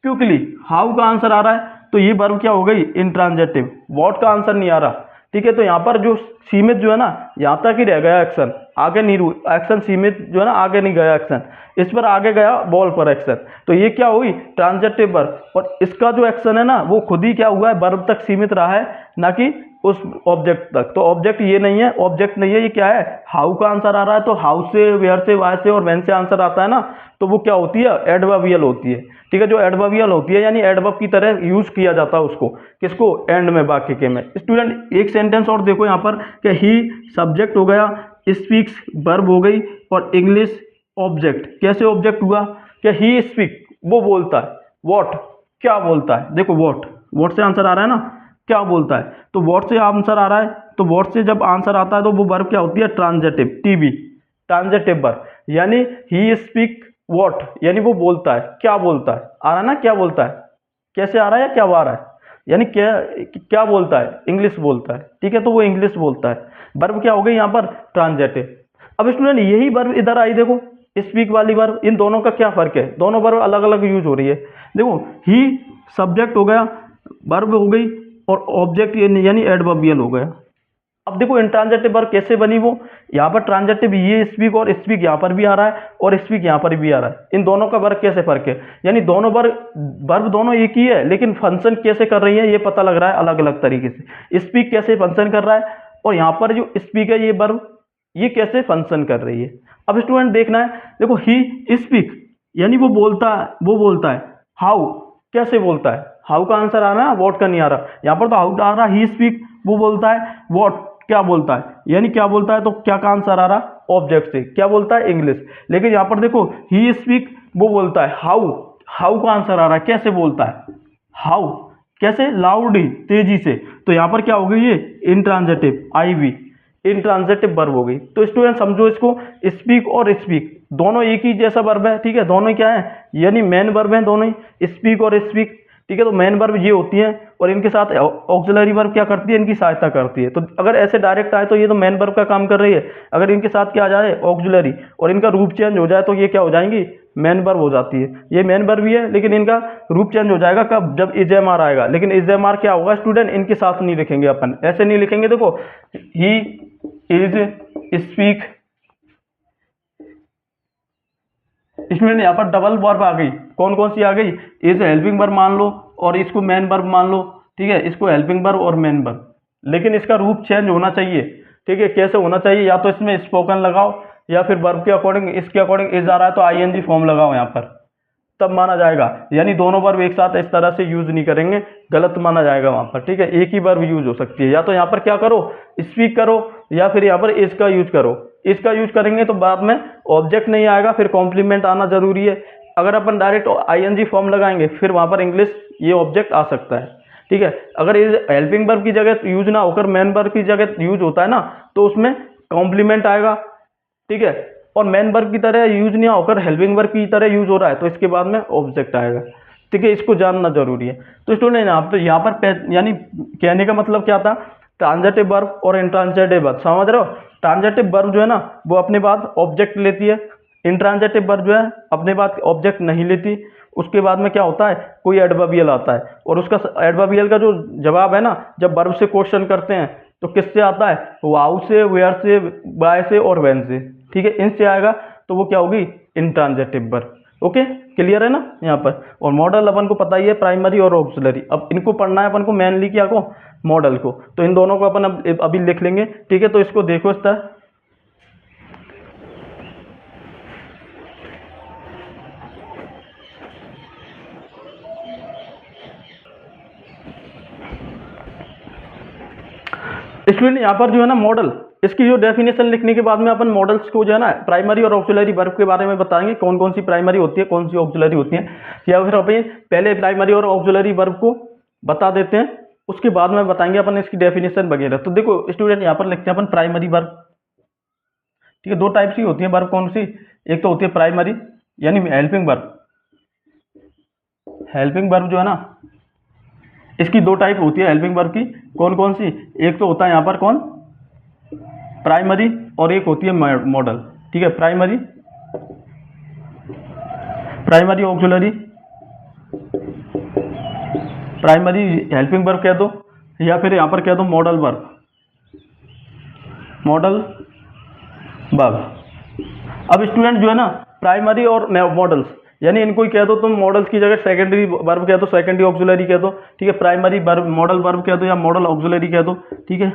क्विकली, हाउ का आंसर आ रहा है, तो ये वर्ब क्या हो गई, इनट्रांजेटिव, व्हाट का आंसर नहीं आ रहा। ठीक है, तो यहाँ पर जो सीमित जो है ना, यहाँ तक ही रह गया एक्शन, आगे नहीं एक्शन सीमित जो है ना, आगे नहीं गया एक्शन, इस पर आगे गया बॉल पर एक्शन, तो ये क्या हुई, ट्रांजेटिव वर्ब, और इसका जो एक्शन है ना वो खुद ही क्या हुआ है, वर्ब तक सीमित रहा है, ना कि उस ऑब्जेक्ट तक। तो ऑब्जेक्ट ये नहीं है, ऑब्जेक्ट नहीं है, ये क्या है, हाउ का आंसर आ रहा है, तो हाउ से, वेयर से, वाई से और व्हेन से आंसर आता है ना, तो वो क्या होती है, एडवर्बियल होती है। ठीक है, जो एडवर्बियल होती है यानी एडवर्ब की तरह यूज किया जाता है उसको, किसको, एंड में, वाक्य के में। स्टूडेंट एक सेंटेंस और देखो यहाँ पर, कि ही सब्जेक्ट हो गया, स्पीक्स वर्ब हो गई, और इंग्लिश ऑब्जेक्ट, कैसे ऑब्जेक्ट हुआ, कि ही स्पीक, वो बोलता है, वॉट, क्या बोलता है, देखो वॉट, वॉट से आंसर आ रहा है ना, क्या बोलता है, तो वॉट से आंसर आ रहा है, तो वॉट से जब आंसर आता है तो वो वर्ब क्या होती है, ट्रांजेटिव, टीवी, ट्रांजेटिव वर्ब, यानी ही स्पीक वॉट यानी वो बोलता है, क्या बोलता है, आ रहा है ना, क्या बोलता है, कैसे आ रहा है या क्या आ रहा है, यानी क्या क्या बोलता है, इंग्लिश बोलता है, ठीक है, तो वो इंग्लिश बोलता है। वर्ब क्या हो गई यहाँ पर, ट्रांजेटिव। अब स्टूडेंट यही वर्ब इधर आई, देखो स्पीक वाली वर्ब, इन दोनों का क्या फर्क है, दोनों वर्ब अलग अलग यूज हो रही है। देखो ही सब्जेक्ट हो गया, वर्ब हो गई, और ऑब्जेक्ट यानी एडवर्बियल हो गया। अब देखो इंट्रांजेटिव वर्ब कैसे बनी, वो यहाँ पर ट्रांजेटिव ये स्पीक और स्पीक यहाँ पर भी आ रहा है और स्पीक यहाँ पर भी आ रहा है, इन दोनों का वर्ग कैसे फर्क है, यानी दोनों वर्ब दोनों एक ही है, लेकिन फंक्शन कैसे कर रही है ये पता लग रहा है अलग अलग तरीके से। स्पीक कैसे फंक्शन कर रहा है, और यहाँ पर जो स्पीक है ये वर्ब ये कैसे फंक्शन कर रही है। अब स्टूडेंट देखना है, देखो ही स्पीक यानी वो बोलता है, हाउ कैसे बोलता है, हाउ का आंसर आ रहा है, वॉट का नहीं आ रहा, यहाँ पर तो हाउ आ रहा, ही स्पीक वो बोलता है, वॉट क्या बोलता है, यानी क्या बोलता है, तो क्या का आंसर आ रहा, ऑब्जेक्ट से, क्या बोलता है, इंग्लिश। लेकिन यहाँ पर देखो ही स्पीक वो बोलता है, हाउ हाउ का आंसर आ रहा है, कैसे बोलता है, हाउ कैसे, लाउडली तेजी से, तो यहाँ पर क्या हो गई, ये इंट्रांजेटिव आई वी इंट्रांजेटिव वर्ब हो गई। तो स्टूडेंट समझो इसको, स्पीक और स्पीक दोनों एक ही जैसा वर्ब है, ठीक है, दोनों ही क्या है, यानी मेन वर्ब है दोनों ही, स्पीक और स्पीक, ठीक है। तो मेन वर्ब ये होती है और इनके साथ ऑक्सिलरी वर्ब क्या करती है, इनकी सहायता करती है। तो अगर ऐसे डायरेक्ट आए तो ये तो मेन वर्ब का काम कर रही है, अगर इनके साथ क्या आ जाए ऑक्सिलरी और इनका रूप चेंज हो जाए तो ये क्या हो जाएंगी, मेन वर्ब हो जाती है। ये मेन वर्ब भी है लेकिन इनका रूप चेंज हो जाएगा कब, जब इजेएमआर आएगा। लेकिन इजेएमआर क्या होगा स्टूडेंट, इनके साथ नहीं लिखेंगे अपन, ऐसे नहीं लिखेंगे। देखो ही इज स्पीक, इसमें यहाँ पर डबल वर्ब आ गई, कौन कौन सी आ गई, इज हेल्पिंग वर्ब मान लो और इसको मेन वर्ब मान लो, ठीक है, इसको हेल्पिंग वर्ब और मेन वर्ब, लेकिन इसका रूप चेंज होना चाहिए, ठीक है। कैसे होना चाहिए, या तो इसमें स्पोकन लगाओ या फिर वर्ब के अकॉर्डिंग, इसके अकॉर्डिंग इज आ रहा है तो आईएनजी फॉर्म लगाओ यहाँ पर, तब माना जाएगा। यानी दोनों वर्ब एक साथ इस तरह से यूज नहीं करेंगे, गलत माना जाएगा वहां पर, ठीक है। एक ही वर्ब यूज हो सकती है, या तो यहाँ पर क्या करो, स्पीक करो, या फिर यहाँ पर इसका यूज करो। इसका यूज करेंगे तो बाद में ऑब्जेक्ट नहीं आएगा, फिर कॉम्प्लीमेंट आना जरूरी है। अगर अपन डायरेक्ट आईएनजी फॉर्म लगाएंगे फिर वहां पर इंग्लिश ये ऑब्जेक्ट आ सकता है, ठीक है। अगर ये हेल्पिंग वर्ब की जगह यूज ना होकर मेन वर्ब की जगह यूज होता है ना, तो उसमें कॉम्प्लीमेंट आएगा, ठीक है। और मेन वर्ब की तरह यूज नहीं होकर हेल्पिंग वर्ब की तरह यूज हो रहा है तो इसके बाद में ऑब्जेक्ट आएगा, ठीक है। इसको जानना जरूरी है। तो स्टूडेंट यहाँ पर यानी कहने का मतलब क्या था, ट्रांजेटिव वर्ब और इंट्रांजेटिव वर्ब, समझ रहे हो। ट्रांजेटिव वर्ब जो है ना वो अपने बाद ऑब्जेक्ट लेती है, इंट्रांजेटिव वर्ब जो है अपने बाद ऑब्जेक्ट नहीं लेती। उसके बाद में क्या होता है, कोई एडवर्बियल आता है और उसका एडवर्बियल का जो जवाब है ना, जब वर्ब से क्वेश्चन करते हैं तो किससे आता है, वाउ से, वेयर से, बाय से और व्हेन से, ठीक है, इनसे आएगा। तो वो क्या होगी, इंट्रांजेटिव वर्ब। ओके, क्लियर है ना यहाँ पर। और मॉडल अपन को पता ही है, प्राइमरी और ऑक्सिलरी। अब इनको पढ़ना है अपन को मेनली क्या को, मॉडल को। तो इन दोनों को अपन अभी लिख लेंगे, ठीक है। तो इसको देखो इस तरह, स्टूडेंट यहाँ पर जो है ना मॉडल, इसकी जो डेफिनेशन लिखने के बाद में अपन मॉडल्स को जो है ना प्राइमरी और ऑक्सिलरी वर्ब के बारे में बताएंगे, कौन कौन सी प्राइमरी होती है, कौन सी ऑक्सिलरी होती है। या फिर अपन पहले प्राइमरी और ऑक्सिलरी वर्ब को बता देते हैं, उसके बाद में बताएंगे अपन इसकी डेफिनेशन वगैरह। तो देखो स्टूडेंट यहाँ पर लिखते हैं अपन प्राइमरी वर्ब, ठीक है। दो टाइप की होती है वर्ब, कौन सी, एक तो होती है प्राइमरी यानी हेल्पिंग वर्ब। हेल्पिंग वर्ब जो है ना इसकी दो टाइप होती है हेल्पिंग वर्ब की, कौन कौन सी, एक तो होता है यहाँ पर कौन, प्राइमरी, और एक होती है मॉडल, ठीक है। Primary, primary auxiliary, primary helping verb कह दो, या फिर यहाँ पर कह दो मॉडल वर्ब, मॉडल वर्ब। अब स्टूडेंट जो है ना प्राइमरी और मॉडल्स, यानी इनको ही कह दो तुम, मॉडल्स की जगह सेकेंडरी वर्ब कह दो, सेकेंडरी ऑक्सिलरी कह दो, ठीक है। प्राइमरी वर्ब मॉडल वर्ब कह दो या मॉडल ऑक्सिलरी कह दो, ठीक है।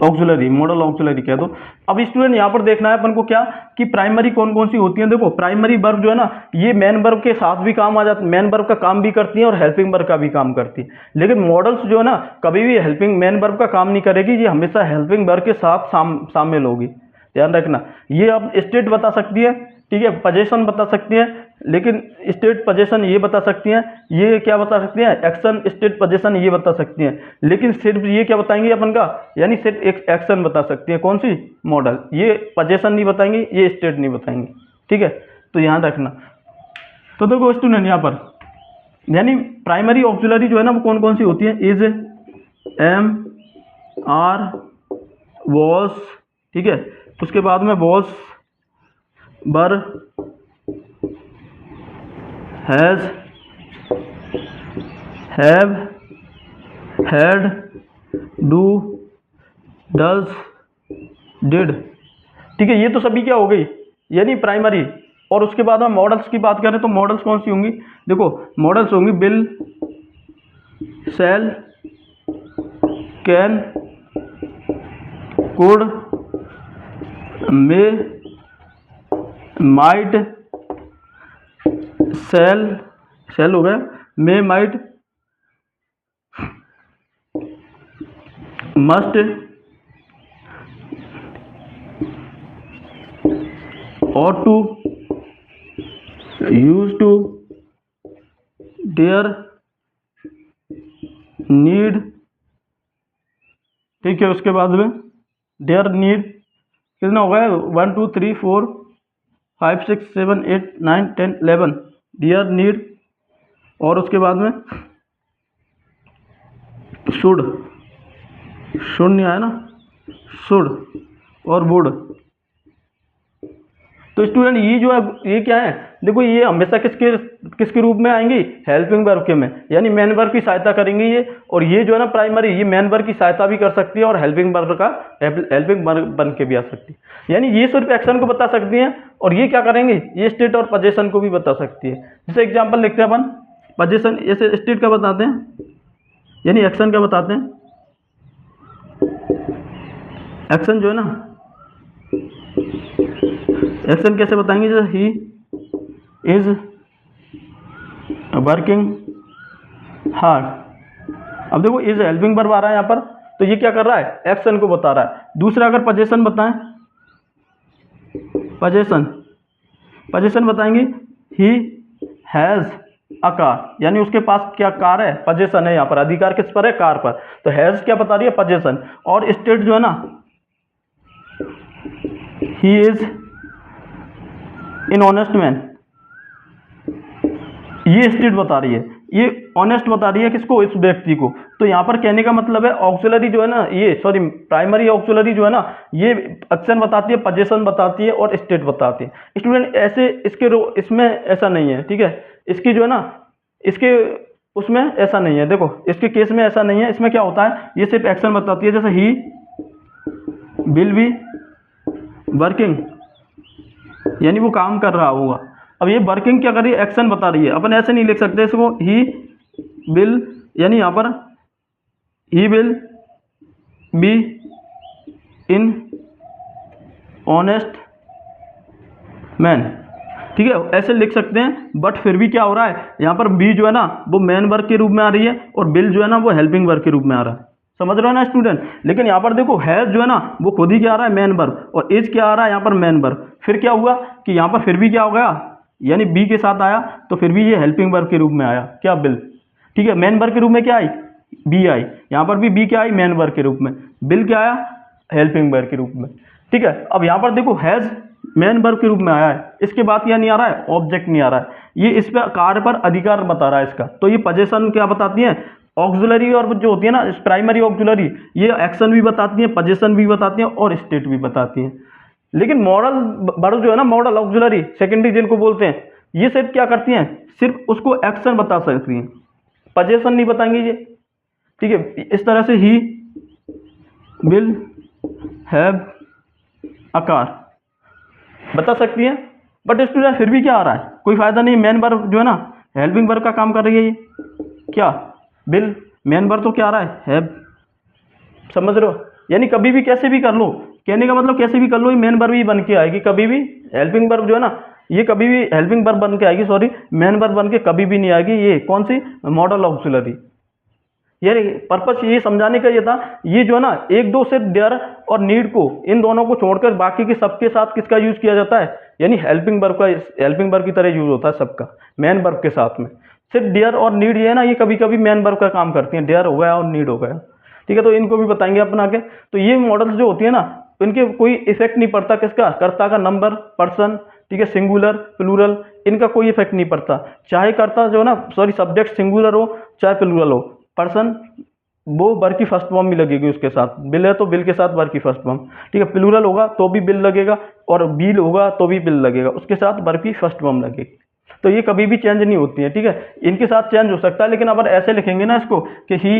ऑक्सिलरी, मॉडल ऑक्सिलरी कह दो। अब स्टूडेंट यहाँ पर देखना है अपन को क्या, कि प्राइमरी कौन कौन सी होती है। देखो प्राइमरी वर्ब जो है ना ये मेन वर्ब के साथ भी काम आ जाती है, मेन वर्ब का काम भी करती है और हेल्पिंग वर्ब का भी काम करती है। लेकिन मॉडल्स जो है ना कभी भी हेल्पिंग मेन वर्ब का काम नहीं करेगी, ये हमेशा हेल्पिंग वर्ब के साथ शामिल होगी, ध्यान रखना। ये अब स्टेट बता सकती है, ठीक है, पोजीशन बता सकती है, लेकिन स्टेट पोजीशन ये बता सकती हैं, ये क्या बता सकती हैं, एक्शन स्टेट पोजीशन ये बता सकती हैं, लेकिन सिर्फ ये क्या बताएंगी अपन का, यानी सिर्फ एक एक्शन बता सकती है, कौन सी, मॉडल। ये पोजीशन नहीं बताएंगी, ये स्टेट नहीं बताएंगी, ठीक है, तो ध्यान रखना। तो देखो स्टूडेंट यहाँ पर यानी प्राइमरी ऑक्सिलरी जो है ना वो कौन कौन सी होती है, इज, एम, आर, वॉस, ठीक है, उसके बाद में वॉस, बर, has, have, had, do, does, did, ठीक है, ये तो सभी क्या हो गई, यानी प्राइमरी। और उसके बाद हम मॉडल्स की बात करें तो मॉडल्स कौन सी होंगी, देखो मॉडल्स होंगी will, shall, can, could, may, might, shall, shall हो गया, may, might, must, ought to, used to, dare, need, ठीक है, उसके बाद में डेयर, नीड, कितना हो गया, 1 2 3 4 5 6 7 8 9 10 11, डेयर, नीड, और उसके बाद में शुड, शुड नहीं आया ना, शुड और वुड। तो स्टूडेंट ये जो है ये क्या है, देखो ये हमेशा किसके किसके रूप में आएंगी, हेल्पिंग वर्ब के में, यानी मेन वर्ब की सहायता करेंगी ये। और ये जो है ना प्राइमरी, ये मेन वर्ब की सहायता भी कर सकती है और हेल्पिंग वर्ब का हेल्पिंग वर्ब बन के भी आ सकती है। यानी ये सिर्फ एक्शन को बता सकती हैं और ये क्या करेंगे, ये स्टेट और पोजीशन को भी बता सकती है। जैसे एग्जाम्पल लिखते हैं अपन, पोजीशन ऐसे स्टेट का बताते हैं, यानी एक्शन का बताते हैं। एक्शन जो है ना, एक्शन कैसे बताएंगे, जैसे ही इज वर्किंग हार्ड। अब देखो इज हेल्पिंग वर्ब आ रहा है यहाँ पर, तो ये क्या कर रहा है, एक्शन को बता रहा है। दूसरा अगर पोजीशन बताएं, पोजीशन, पोजीशन बताएंगे, ही हैज अ कार, यानी उसके पास क्या कार है, पोजीशन है, यहाँ पर अधिकार किस पर है, कार पर। तो हैज क्या बता रही है, पोजीशन। और स्टेट जो है ना, he is in honest man, ये स्टेट बता रही है, ये ऑनेस्ट बता रही है किसको, इस व्यक्ति को। तो यहाँ पर कहने का मतलब है ऑक्सिलरी जो है ना, ये सॉरी प्राइमरी ऑक्सिलरी जो है ना, ये एक्शन बताती है, पोजीशन बताती है और स्टेट बताती है। स्टूडेंट ऐसे इसमें ऐसा नहीं है, ठीक है, इसकी जो है ना, इसके उसमें ऐसा नहीं है, देखो इसके केस में ऐसा नहीं है। इसमें क्या होता है, ये सिर्फ एक्शन बताती है, जैसे ही विल बी वर्किंग, यानी वो काम कर रहा होगा। अब ये वर्किंग क्या कर रही है, एक्शन बता रही है। अपन ऐसे नहीं लिख सकते इसको, ही विल, यानी यहाँ पर he will be in honest man, ठीक है, ऐसे लिख सकते हैं। बट फिर भी क्या हो रहा है, यहाँ पर बी जो है ना वो मेन वर्ब के रूप में आ रही है और बिल जो है ना वो हेल्पिंग वर्ब के रूप में आ रहा है, समझ रहे हो ना स्टूडेंट। लेकिन यहाँ पर देखो हैज जो है ना वो खुद ही क्या आ रहा है, मेन वर्ब, और इज क्या आ रहा है यहाँ पर, मेन वर्ब। फिर क्या हुआ कि यहाँ पर फिर भी क्या हो गया, यानी बी के साथ आया तो फिर भी ये हेल्पिंग वर्ब के रूप में आया, क्या, बिल, ठीक है। मेन वर्ब के रूप में क्या आई, बी आई, यहाँ पर भी बी क्या आई, मेन वर्ब के रूप में। बिल क्या आया, हेल्पिंग वर्ब के रूप में, ठीक है। अब यहाँ पर देखो हैज मेन वर्ब के रूप में आया है, इसके बाद क्या नहीं आ रहा है, ऑब्जेक्ट नहीं आ रहा है, ये इस पर कार्य पर अधिकार बता रहा है इसका। तो ये पोजीशन क्या बताती है, ऑक्सिलरी और जो होती है ना प्राइमरी ऑक्सिलरी, ये एक्शन भी बताती है, पोजीशन भी बताती है और स्टेट भी बताती है। लेकिन मॉडल वर्ब जो है ना, मॉडल ऑक्सिलरी सेकेंडरी जिनको बोलते हैं, ये सिर्फ क्या करती हैं, सिर्फ उसको एक्शन बता सकती हैं, पोजीशन नहीं बताएंगी ये, ठीक है। इस तरह से he will have a car बता सकती है। बट स्टूडेंट फिर भी क्या आ रहा है, कोई फायदा नहीं। मेन वर्ब जो है ना हेल्पिंग वर्ब का काम कर रही है, ये क्या, बिल, मेन वर्ब तो क्या आ रहा है, हैव, समझ रहे हो। यानी कभी भी कैसे भी कर लो, कहने का मतलब कैसे भी कर लो, ये मेन वर्ब ही बन के आएगी कभी भी। हेल्पिंग वर्ब जो है ना ये कभी भी हेल्पिंग वर्ब बन के आएगी, सॉरी मेन वर्ब बन के कभी भी नहीं आएगी। ये कौन सी, मॉडल ऑक्सिलरी। यानी पर्पस ये समझाने का ये था, ये जो है ना एक दो से देयर और नीड को, इन दोनों को छोड़कर बाकी के सबके साथ किसका यूज किया जाता है, यानी हेल्पिंग वर्ब का, हेल्पिंग वर्ब की तरह यूज होता है सबका मेन वर्ब के साथ में। सिर्फ डियर और नीड ये है ना, ये कभी कभी मेन वर्ब का काम करती हैं, डियर हो गया और नीड हो गया, ठीक है। तो इनको भी बताएंगे अपन आगे। तो ये मॉडल्स जो होती है ना, इनके कोई इफेक्ट नहीं पड़ता किसका, कर्ता का नंबर, पर्सन, ठीक है, सिंगुलर प्लूरल, इनका कोई इफेक्ट नहीं पड़ता। चाहे कर्ता जो है ना, सॉरी सब्जेक्ट सिंगुलर हो चाहे प्लूरल हो, पर्सन वो वर्ब की फर्स्ट फॉर्म भी लगेगी उसके साथ, बिल है तो बिल के साथ वर्ब की फर्स्ट फॉर्म, ठीक है। प्लूरल होगा तो भी बिल लगेगा, और बिल होगा तो भी बिल लगेगा, उसके साथ वर्ब की फर्स्ट फॉर्म लगेगी। तो ये कभी भी चेंज नहीं होती है, ठीक है। इनके साथ चेंज हो सकता है, लेकिन अपन ऐसे लिखेंगे ना इसको कि ही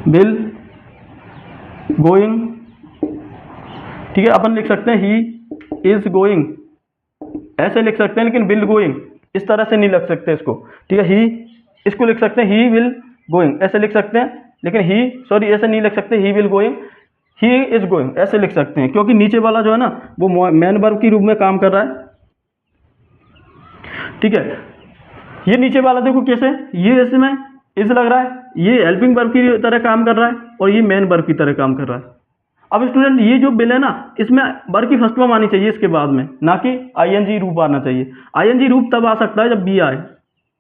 विल गोइंग, ठीक है। अपन लिख सकते हैं ही इज गोइंग, ऐसे लिख सकते हैं, लेकिन विल गोइंग इस तरह से नहीं लिख सकते इसको, ठीक है। ही, इसको लिख सकते हैं ही विल गोइंग, ऐसे लिख सकते हैं, लेकिन ही, सॉरी ऐसे नहीं लिख सकते, he will going, he is going ऐसे लिख सकते हैं, क्योंकि नीचे वाला जो है ना वो मेन वर्ब की रूप में काम कर रहा है, ठीक है। ये नीचे वाला देखो कैसे, ये इसमें इज लग रहा है, ये हेल्पिंग वर्ब की तरह काम कर रहा है, और ये मेन वर्ब की तरह काम कर रहा है। अब स्टूडेंट ये जो बिल है ना, इसमें वर्ब की फर्स्ट फॉर्म आनी चाहिए इसके बाद में, ना कि आईएनजी रूप आना चाहिए। आईएनजी रूप तब आ सकता है जब बी आए।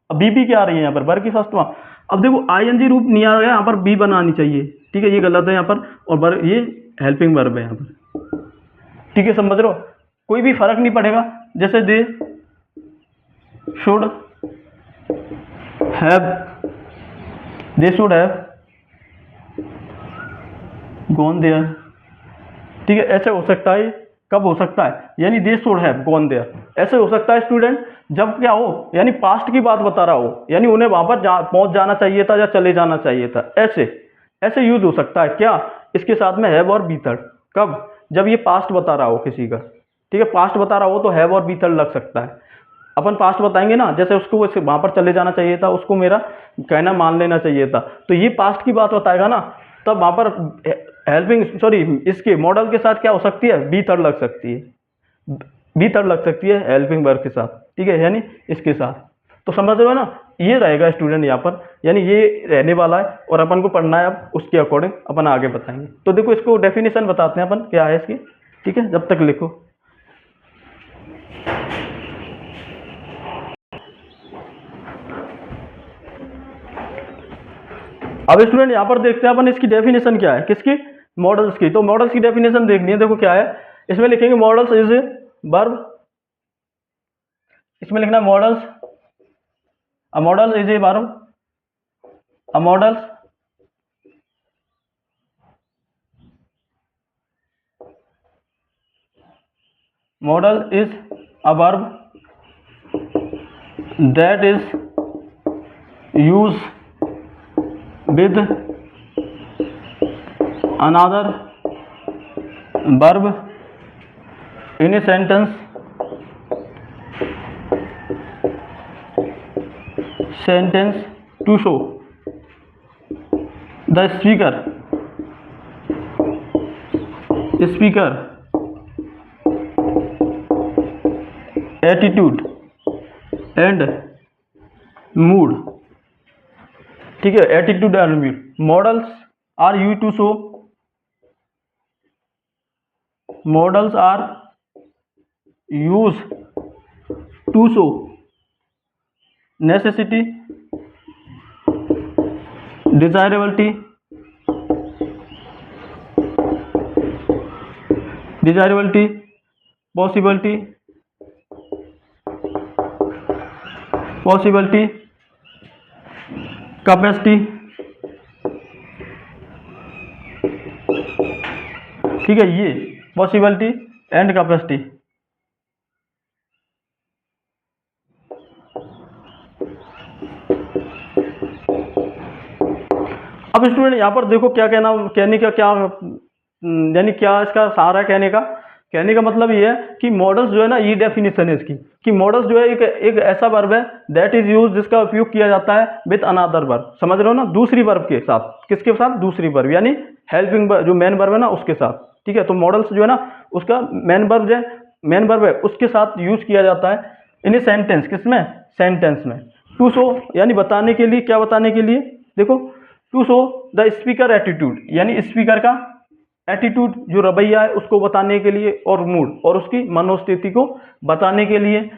अब बी भी क्या आ रही है यहाँ पर, वर्ब की फर्स्ट फॉर्म। अब देखो आईएनजी रूप नहीं आ रहा है, यहाँ पर बी बनानी चाहिए, ठीक है, ये गलत है यहाँ पर, और ये हेल्पिंग वर्ब है यहाँ पर, ठीक है, समझ रहे हो, कोई भी फर्क नहीं पड़ेगा। जैसे they should have, they should have gone there, ठीक है, ऐसे हो सकता है। कब हो सकता है, यानी they should have gone there, ऐसे हो सकता है स्टूडेंट जब क्या हो, यानी पास्ट की बात बता रहा हो, यानी उन्हें वहां पर पहुंच जाना चाहिए था या चले जाना चाहिए था, ऐसे ऐसे यूज हो सकता है क्या, इसके साथ में हैव और बी थर्ड। कब, जब ये पास्ट बता रहा हो किसी का, ठीक है, पास्ट बता रहा हो तो हैव और बी थर्ड लग सकता है। अपन पास्ट बताएंगे ना, जैसे उसको वहां पर चले जाना चाहिए था, उसको मेरा कहना मान लेना चाहिए था, तो ये पास्ट की बात बताएगा ना, तब वहां पर हेल्पिंग, सॉरी इसके मॉडल के साथ क्या हो सकती है, बी थर्ड लग सकती है, बी थर्ड लग सकती है हेल्पिंग वर्ब के साथ, ठीक है, यानी इसके साथ। तो समझ रहे हो ना, ये रहेगा स्टूडेंट यहाँ पर, यानी ये रहने वाला है, और अपन को पढ़ना है, अब उसके अकॉर्डिंग अपन आगे बताएंगे। तो देखो इसको डेफिनेशन बताते हैं अपन क्या है इसकी, ठीक है, जब तक लिखो। अब स्टूडेंट यहाँ पर देखते हैं अपन इसकी डेफिनेशन क्या है, किसकी, मॉडल्स की। तो मॉडल्स की डेफिनेशन देखनी है, देखो क्या है, इसमें लिखेंगे मॉडल्स इज वर्ब, इसमें लिखना models, a model is a verb, a models model is a verb that is use with another verb in a sentence to show the speaker attitude and mood, ठीक है, attitude and mood. Models are use to show, models are use to show necessity, desirability, possibility, capacity, ठीक है, ये possibility and capacity. अब student यहाँ पर देखो क्या कहना, कहने का क्या, यानी क्या इसका सहारा है कहने का मतलब ये है कि मॉडल्स जो है ना, ये डेफिनेशन है इसकी, कि मॉडल्स जो है एक ऐसा वर्ब है दैट इज यूज, जिसका उपयोग किया जाता है विद अनदर वर्ब, समझ रहे हो ना, दूसरी वर्ब के साथ, किसके साथ, दूसरी वर्ब, यानी हेल्पिंग जो मेन वर्ब है ना उसके साथ, ठीक है। तो मॉडल्स जो है ना, उसका मेन वर्ब है उसके साथ यूज किया जाता है इन ए सेंटेंस, किसमें, सेंटेंस में, टू शो यानी बताने के लिए, क्या बताने के लिए, देखो to show the speaker attitude, यानी स्पीकर का एटीट्यूड जो रवैया है उसको बताने के लिए, और मूड और उसकी मनोस्थिति को बताने के लिए।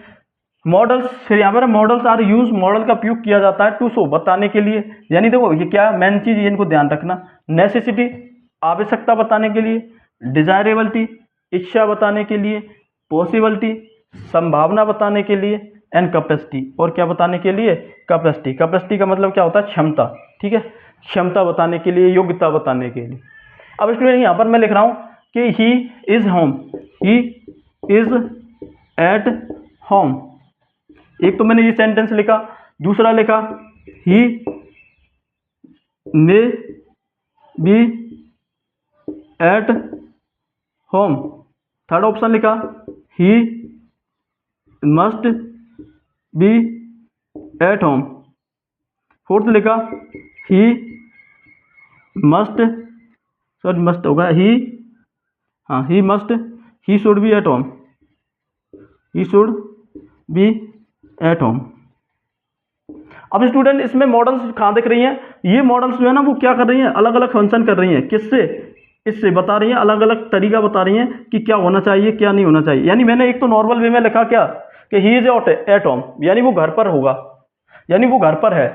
मॉडल्स, फिर यहाँ पर मॉडल्स आर यूज, मॉडल का उपयोग किया जाता है टू शो बताने के लिए, यानी देखो ये क्या मेन चीज है, इनको ध्यान रखना। नेसेसिटी आवश्यकता बताने के लिए, डिजायरेबिलिटी इच्छा बताने के लिए, पॉसिबिलिटी संभावना बताने के लिए, एंड कैपेसिटी और क्या बताने के लिए, कैपेसिटी। कैपेसिटी का मतलब क्या होता है, क्षमता, ठीक है, क्षमता बताने के लिए, योग्यता बताने के लिए। अब स्टूडेंट यहाँ पर मैं लिख रहा हूँ कि he is home, he is at home. एक तो मैंने ये सेंटेंस लिखा, दूसरा लिखा he may be at home, third option लिखा he must be at home, fourth लिखा ही मस्ट, सॉरी मस्ट होगा ही, हाँ he must, he should be at home, he should be at home. अब student इसमें models कहाँ दिख रही हैं, ये मॉडल्स जो है ना वो क्या कर रही हैं, अलग अलग फंक्शन कर रही हैं, किससे, इससे बता रही हैं, अलग अलग तरीका बता रही हैं कि क्या होना चाहिए क्या नहीं होना चाहिए। यानी मैंने एक तो नॉर्मल वे में लिखा क्या कि ही इज एट होम, यानी वो घर पर होगा, यानी वो घर पर है,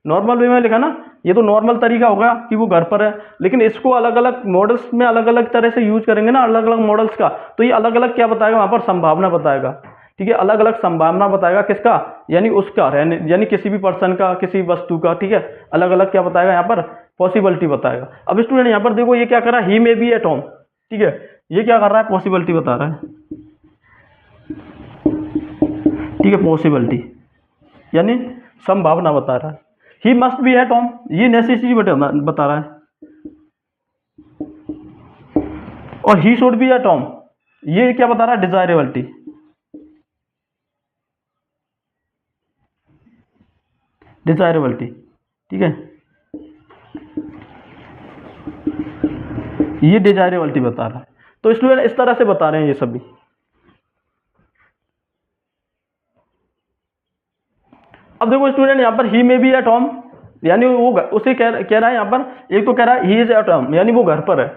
नॉर्मल वे में लिखा ना, ये तो नॉर्मल तरीका होगा कि वो घर पर है। लेकिन इसको अलग अलग मॉडल्स में अलग अलग तरह से यूज करेंगे ना, अलग अलग मॉडल्स का, तो ये अलग अलग क्या बताएगा, वहां पर संभावना बताएगा, ठीक है, अलग अलग संभावना बताएगा किसका, यानी उसका रहने, यानी किसी भी पर्सन का, किसी वस्तु का, ठीक है, अलग अलग क्या बताएगा यहाँ पर, पॉसिबिलिटी बताएगा। अब स्टूडेंट यहाँ पर देखो ये क्या कर रहा है, ही मे बी एट होम, ठीक है, ये क्या कर रहा है, पॉसिबिलिटी बता रहा है, ठीक है, पॉसिबिलिटी यानी संभावना बता रहा है। ही मस्ट बी एट होम, ये नेसेसिटी बता रहा है, और ही शुड बी एट होम, ये क्या बता रहा है, डिजायरेबिलिटी, डिजायरेबिलिटी, ठीक है, ये डिजायरेबिलिटी बता रहा है। तो स्टूडेंट इस तरह से बता रहे हैं ये सभी। अब देखो स्टूडेंट यहाँ पर ही मे बी एट होम, यानी वो उसे कह रहा है यहाँ पर, एक तो कह रहा है ही इज एट होम, यानी वो घर पर है,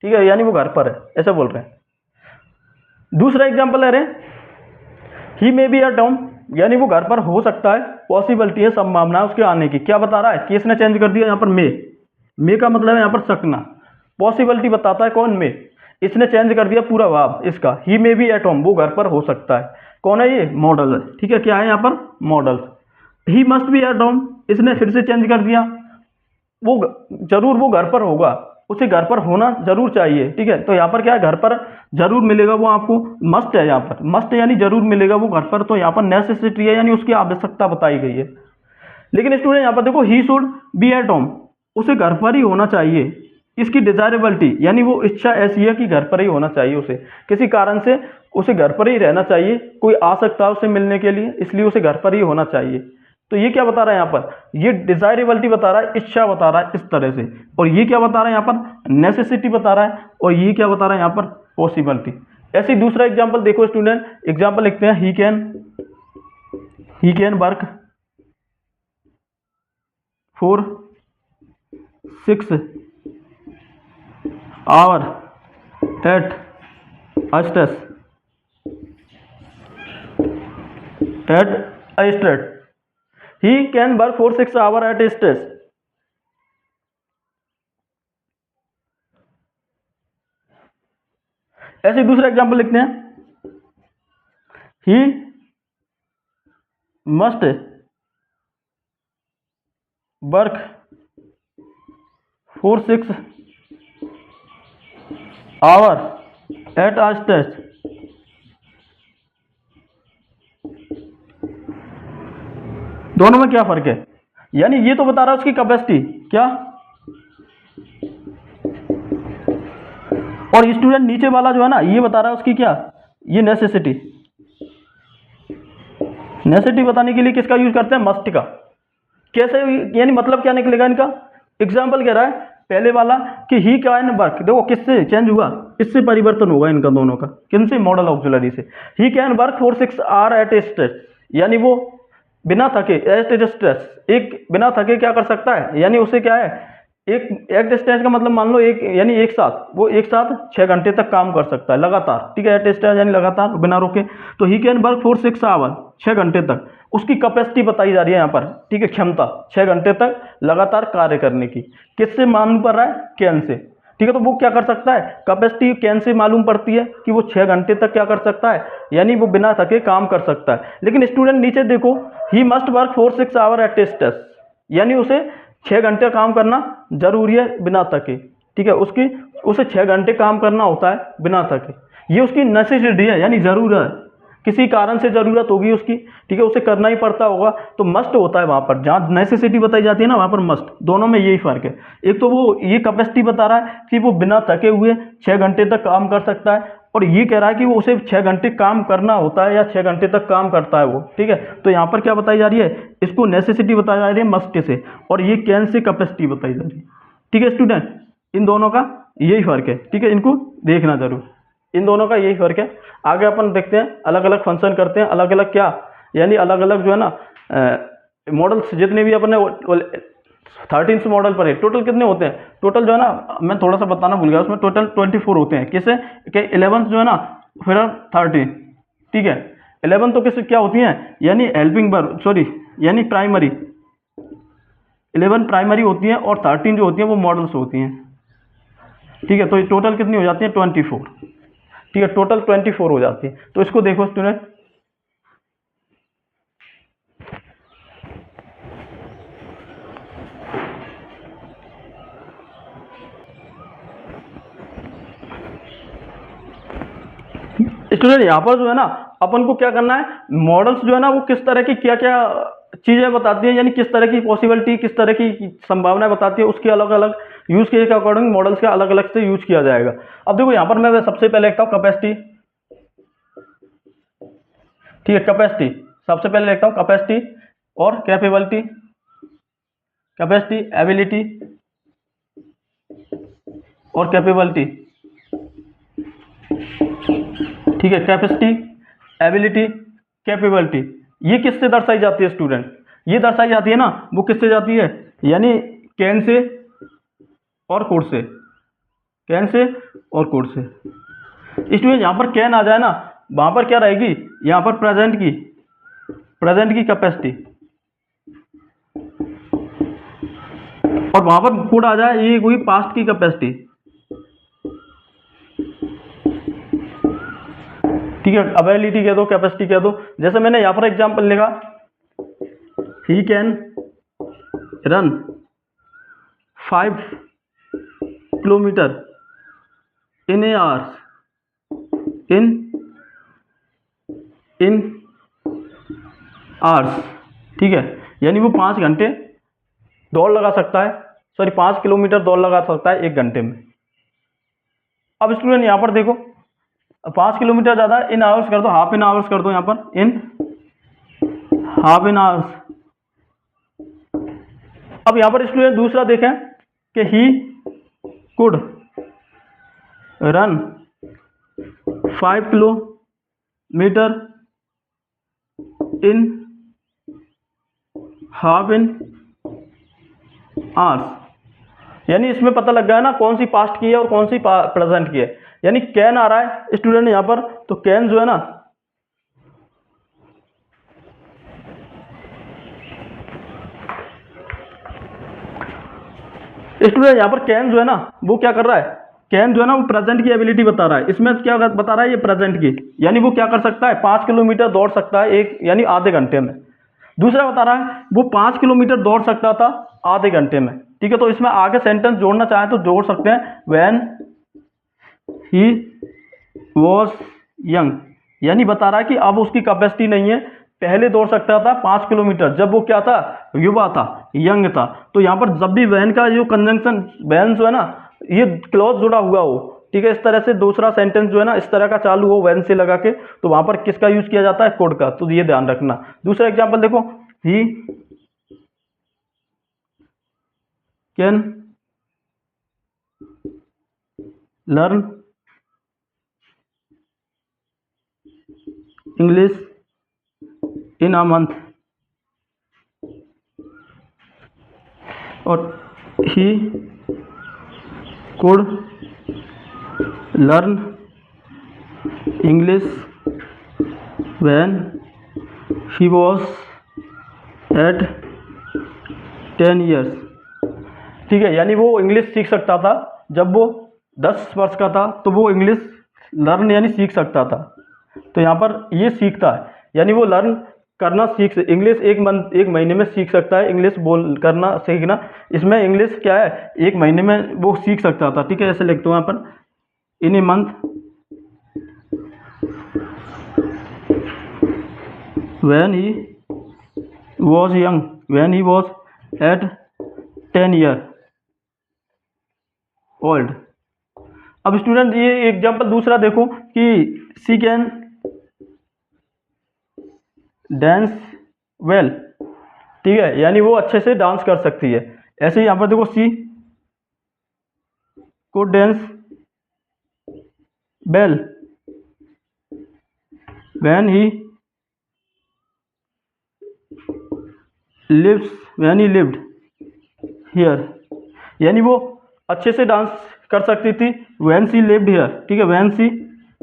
ठीक है, यानी वो घर पर है, ऐसा बोल रहे हैं। दूसरा एग्जांपल है, ही मे बी एट होम, यानी वो घर पर हो सकता है, पॉसिबिलिटी है, संभावना उसके आने की। क्या बता रहा है कि इसने चेंज कर दिया यहाँ पर मे का मतलब है यहाँ पर सकना, पॉसिबिलिटी बताता है कौन, मे, इसने चेंज कर दिया पूरा भाव इसका, ही मे बी एट होम, वो घर पर हो सकता है, कौन है ये, मॉडल है, ठीक है, क्या है यहाँ पर, model. He must be at home, इसने फिर से चेंज कर दिया, वो जरूर वो घर पर होगा, उसे घर पर होना जरूर चाहिए, ठीक है, तो यहाँ पर क्या है, घर पर जरूर मिलेगा वो आपको, मस्ट है यहाँ पर, मस्ट यानी जरूर मिलेगा वो घर पर, तो यहाँ पर नेसेसिटी है, यानी उसकी आवश्यकता बताई गई है। लेकिन स्टूडेंट यहाँ पर देखो ही शुड बी एट होम, उसे घर पर ही होना चाहिए, इसकी डिजायरेबिलिटी यानी वो इच्छा ऐसी है कि घर पर ही होना चाहिए, उसे किसी कारण से उसे घर पर ही रहना चाहिए, कोई आ सकता है उसे मिलने के लिए, इसलिए उसे घर पर ही होना चाहिए। तो ये क्या बता रहा है यहाँ पर, ये डिजायरेबिलिटी बता रहा है, इच्छा बता रहा है इस तरह से, और ये क्या बता रहा है यहाँ पर, नेसेसिटी बता रहा है, और ये क्या बता रहा है यहाँ पर, पॉसिबिलिटी। ऐसे ही दूसरा एग्जांपल देखो स्टूडेंट, एग्जांपल लिखते हैं, he can work for 6 hour at a straight, he can work for 6 hours at a stretch। ऐसे दूसरा एग्जांपल लिखते हैं, he must work for 6 hours at a stretch। दोनों में क्या फर्क है, यानी ये तो बता रहा है उसकी कैपेसिटी क्या, और स्टूडेंट नीचे वाला जो है ना ये बता रहा है उसकी क्या, ये नेसेसिटी। नेसेसिटी बताने के लिए किसका यूज करते हैं, मस्ट का। कैसे, यानी मतलब क्या निकलेगा इनका, एग्जाम्पल कह रहा है पहले वाला कि ही कैन वर्क, देखो किससे चेंज हुआ, इससे परिवर्तन होगा इनका दोनों का, किनसे, मॉडल ऑक्सिलरी से। He can work for 6 hour at a stretch, यानी वो बिना थके एट स्ट्रेस, एक बिना थके क्या कर सकता है, यानी उसे क्या है, एक एट स्ट्रेस का मतलब मान लो एक, यानी एक साथ वो एक साथ 6 घंटे तक काम कर सकता है लगातार, ठीक है, एट स्ट्रेस यानी लगातार बिना रुके। तो he can work for 6 hour, 6 घंटे तक उसकी कैपेसिटी बताई जा रही है यहाँ पर, ठीक है, क्षमता 6 घंटे तक लगातार कार्य करने की, किससे मालूम पड़ रहा है, कैन से, ठीक है। तो वो क्या कर सकता है, कैपेसिटी कैन से मालूम पड़ती है कि वो 6 घंटे तक क्या कर सकता है, यानी वो बिना थके काम कर सकता है। लेकिन स्टूडेंट नीचे देखो, he must work for 6 hour at stretch, यानी उसे 6 घंटे काम करना जरूरी है बिना थके, ठीक है, उसकी उसे 6 घंटे काम करना होता है बिना थके, ये उसकी नेसेसिटी है, यानी जरूरत है, किसी कारण से जरूरत होगी उसकी, ठीक है, उसे करना ही पड़ता होगा, तो मस्ट होता है वहां पर, जहां नेसेसिटी बताई जाती है ना वहां पर मस्ट, दोनों में यही फर्क है। एक तो वो ये कैपेसिटी बता रहा है कि वो बिना थके हुए 6 घंटे तक काम कर सकता है, और ये कह रहा है कि वो उसे 6 घंटे काम करना होता है या 6 घंटे तक काम करता है वो, ठीक है। तो यहाँ पर क्या बताई जा रही है, इसको नेसेसिटी बताई जा रही है मस्ट से, और ये कैन से कैपेसिटी बताई जा रही है, ठीक है स्टूडेंट, इन दोनों का यही फर्क है, ठीक है, इनको देखना जरूर, इन दोनों का यही फर्क है। आगे अपन देखते हैं, अलग अलग फंक्शन करते हैं, अलग अलग क्या, यानी अलग अलग जो है ना मॉडल्स, जितने भी अपने 13 मॉडल पर है, टोटल कितने होते हैं, टोटल जो है ना मैं थोड़ा सा बताना भूल गया, उसमें टोटल 24 होते हैं, किसे के 11 जो है ना, फिर 13, ठीक है, 11 तो किस क्या होती हैं, यानी हेल्पिंग वर्ब, सॉरी यानी प्राइमरी, 11 प्राइमरी होती हैं, और 13 जो होती हैं वो मॉडल्स होती हैं, ठीक है। तो टोटल कितनी हो जाती है 24, ठीक है, टोटल 24 हो जाती है। तो इसको देखो स्टूडेंट, स्टूडेंट यहाँ पर जो है ना अपन को क्या करना है, मॉडल्स जो है ना वो किस तरह की क्या क्या चीजें बताती हैं, यानी किस तरह की पॉसिबिलिटी, किस तरह की संभावनाएं बताती है, उसके अलग अलग यूज केस के अकॉर्डिंग मॉडल्स का अलग अलग से यूज किया जाएगा। अब देखो यहाँ पर मैं सबसे पहले लिखता हूँ कैपेसिटी, ठीक है, कैपेसिटी सबसे पहले लिखता हूँ कैपेसिटी, और कैपेबिलिटी, कैपेसिटी एबिलिटी और कैपेबिलिटी, ठीक है, कैपेसिटी एबिलिटी कैपेबिलिटी, ये किससे दर्शाई जाती है स्टूडेंट, ये दर्शाई जाती है ना, वो किससे जाती है, यानी कैन से और कोड से, कैन से और कोड से। स्टूडेंट यहाँ पर कैन आ जाए ना, वहां पर क्या रहेगी, यहाँ पर प्रेजेंट की कैपेसिटी, और वहां पर कोड आ जाए ये हुई पास्ट की कैपेसिटी, ठीक है, अवेलिटी कह दो, कैपेसिटी कह दो। जैसे मैंने यहाँ पर एग्जांपल लिखा, he can run 5 kilometre in A hours, in hours, ठीक है, यानी वो 5 घंटे दौड़ लगा सकता है, सॉरी 5 किलोमीटर दौड़ लगा सकता है 1 घंटे में। अब स्टूडेंट यहाँ पर देखो, 5 किलोमीटर ज्यादा, इन आवर्स कर दो, हाफ इन आवर्स कर दो, यहाँ पर इन हाफ इन आवर्स। अब यहाँ पर स्टूडेंट दूसरा देखें कि he could run 5 kilometre in half in hours, यानी इसमें पता लग गया ना कौन सी पास्ट की है और कौन सी प्रेजेंट की है, यानी कैन आ रहा है स्टूडेंट यहाँ पर, तो कैन जो है ना, स्टूडेंट यहाँ पर कैन जो है ना वो क्या कर रहा है, कैन जो है ना वो प्रेजेंट की एबिलिटी बता रहा है, इसमें क्या बता रहा है, ये प्रेजेंट की, यानी वो क्या कर सकता है, 5 किलोमीटर दौड़ सकता है एक, यानी आधे घंटे में। दूसरा बता रहा है वो 5 किलोमीटर दौड़ सकता था आधे घंटे में, ठीक है। तो इसमें आगे सेंटेंस जोड़ना चाहे तो जोड़ सकते हैं, व्हेन ही वॉज यंग, यानी बता रहा है कि अब उसकी कैपेसिटी नहीं है, पहले दौड़ सकता था 5 किलोमीटर, जब वो क्या था, युवा था, यंग था। तो यहाँ पर जब भी वैन का जो कंजंक्शन, वैन जो है ना ये क्लॉज जुड़ा हुआ हो, ठीक है, इस तरह से दूसरा सेंटेंस जो है ना इस तरह का चालू हो वैन से लगा के, तो वहां पर किसका यूज किया जाता है, कोड का, तो ये ध्यान रखना। दूसरा एग्जाम्पल देखो, he can learn English in a month, और he could learn English when he was at 10 years. ठीक है, यानी वो इंग्लिश सीख सकता था जब वो 10 वर्ष का था, तो वो इंग्लिश लर्न यानी सीख सकता था। तो यहाँ पर ये सीखता है, यानी वो लर्न करना इंग्लिश एक महीने में सीख सकता है, इंग्लिश बोल करना सीखना। इसमें इंग्लिश क्या है, एक महीने में वो सीख सकता था। ठीक है, ऐसे लिखते हो यहाँ पर, in a month when he was young, when he was at 10 year old। अब स्टूडेंट ये एग्जाम्पल दूसरा देखो कि सी कैन डांस वेल। ठीक है, यानी वो अच्छे से डांस कर सकती है। ऐसे ही यहाँ पर देखो, सी को dance well when he lived here, यानी वो अच्छे से डांस कर सकती थी when she lived here। ठीक है, when she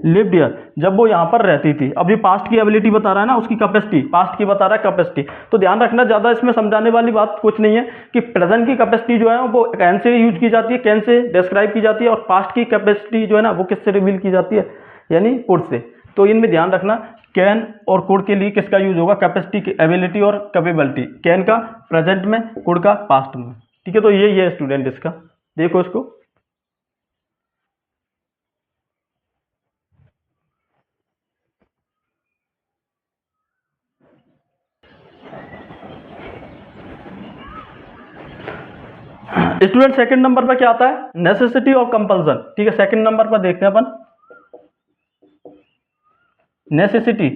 lived here, जब वो यहाँ पर रहती थी। अब ये पास्ट की एबिलिटी बता रहा है ना, उसकी कैपेसिटी, पास्ट की बता रहा है कैपेसिटी। तो ध्यान रखना, ज़्यादा इसमें समझाने वाली बात कुछ नहीं है कि प्रेजेंट की कैपेसिटी जो है वो कैन से यूज की जाती है, कैन से डिस्क्राइब की जाती है, और पास्ट की कैपेसिटी जो है ना वो किससे रिवील की जाती है, यानी कुड से। तो इनमें ध्यान रखना, कैन और कुड के लिए किसका यूज होगा, कैपेसिटी, एबिलिटी और कैपेबिलिटी। कैन का प्रेजेंट में, कुड का पास्ट में। ठीक है, तो यही है स्टूडेंट इसका, देखो इसको। स्टूडेंट सेकंड नंबर पर क्या आता है, नेसेसिटी और कंपल्सन। ठीक है, सेकंड नंबर पर देखते हैं अपन, नेसेसिटी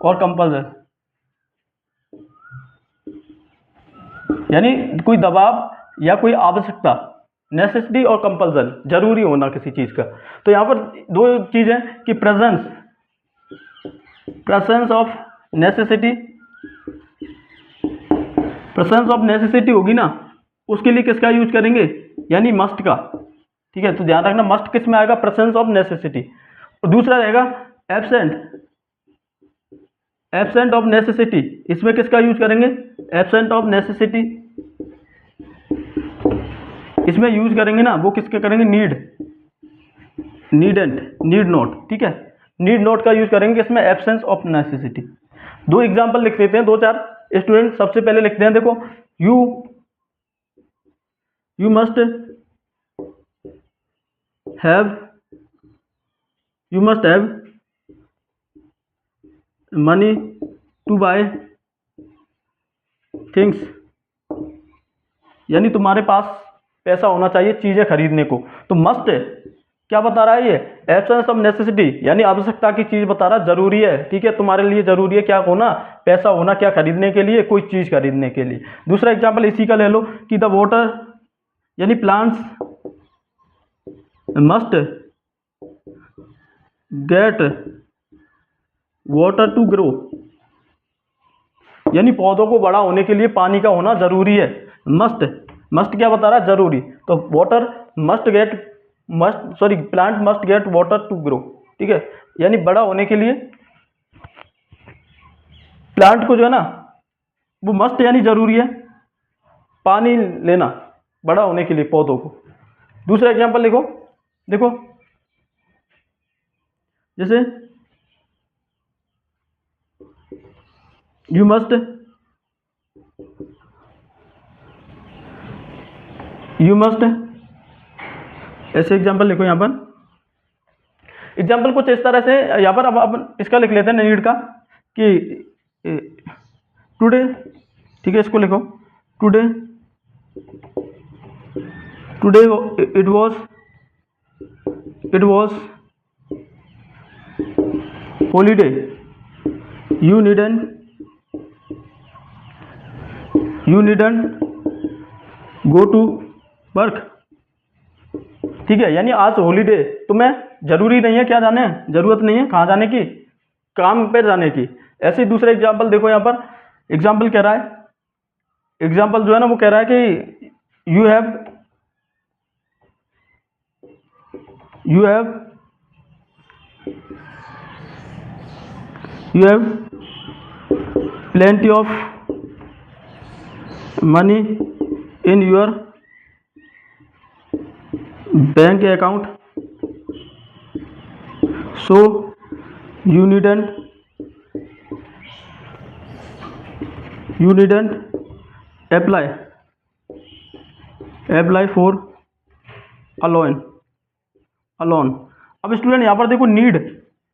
और कंपल्सन, यानी कोई दबाव या कोई आवश्यकता। नेसेसिटी और कंपल्सन, जरूरी होना किसी चीज का। तो यहाँ पर दो चीज है कि presence of necessity, presence of necessity होगी ना, उसके लिए किसका यूज करेंगे, यानी मस्ट का। ठीक है, तो ध्यान रखना, मस्ट किस में आएगा, प्रेजेंस ऑफ नेसेसिटी। और दूसरा रहेगा एब्सेंट ऑफ नेसेसिटी, इसमें किसका यूज करेंगे, एब्सेंट ऑफ नेसेसिटी। इसमें यूज करेंगे ना वो किसके करेंगे, नीड नॉट। ठीक है, नीड नॉट का यूज करेंगे इसमें, एब्सेंस ऑफ नेसेसिटी। दो एग्जांपल लिख लेते हैं, 2-4 स्टूडेंट। सबसे पहले लिखते हैं, देखो, you must have money to buy things, यानी तुम्हारे पास पैसा होना चाहिए चीजें खरीदने को। तो मस्ट क्या बता रहा है, ये एब्सेंस ऑफ नेसेसिटी, यानी आवश्यकता की चीज बता रहा, जरूरी है। ठीक है, तुम्हारे लिए जरूरी है क्या होना, पैसा होना, क्या खरीदने के लिए, कोई चीज खरीदने के लिए। दूसरा एग्जांपल इसी का ले लो कि द वाटर, यानी plants must get water to grow, यानी पौधों को बड़ा होने के लिए पानी का होना जरूरी है। मस्ट क्या बता रहा है, जरूरी। तो plant must get water to grow. ठीक है, यानी बड़ा होने के लिए प्लांट को जो है ना वो मस्ट यानी जरूरी है पानी लेना बड़ा होने के लिए पौधों को। दूसरा एग्जांपल लिखो, देखो जैसे यू मस्ट ऐसे एग्जांपल लिखो। यहाँ पर एग्जांपल कुछ इस तरह से, यहाँ पर अब अपन इसका लिख लेते हैं नीड का कि टुडे, ठीक है, इसको लिखो, today it was holiday, you needn't go to work. ठीक है, यानी आज हॉलीडे, तुम्हें जरूरी नहीं है क्या जाने, जरूरत नहीं है कहाँ जाने की, काम पे जाने की। ऐसे ही दूसरा एग्जांपल देखो, यहाँ पर एग्जांपल कह रहा है, एग्जांपल जो है ना वो कह रहा है कि you have plenty of money in your bank account, so you needn't apply for a loan। अब स्टूडेंट यहाँ पर देखो नीड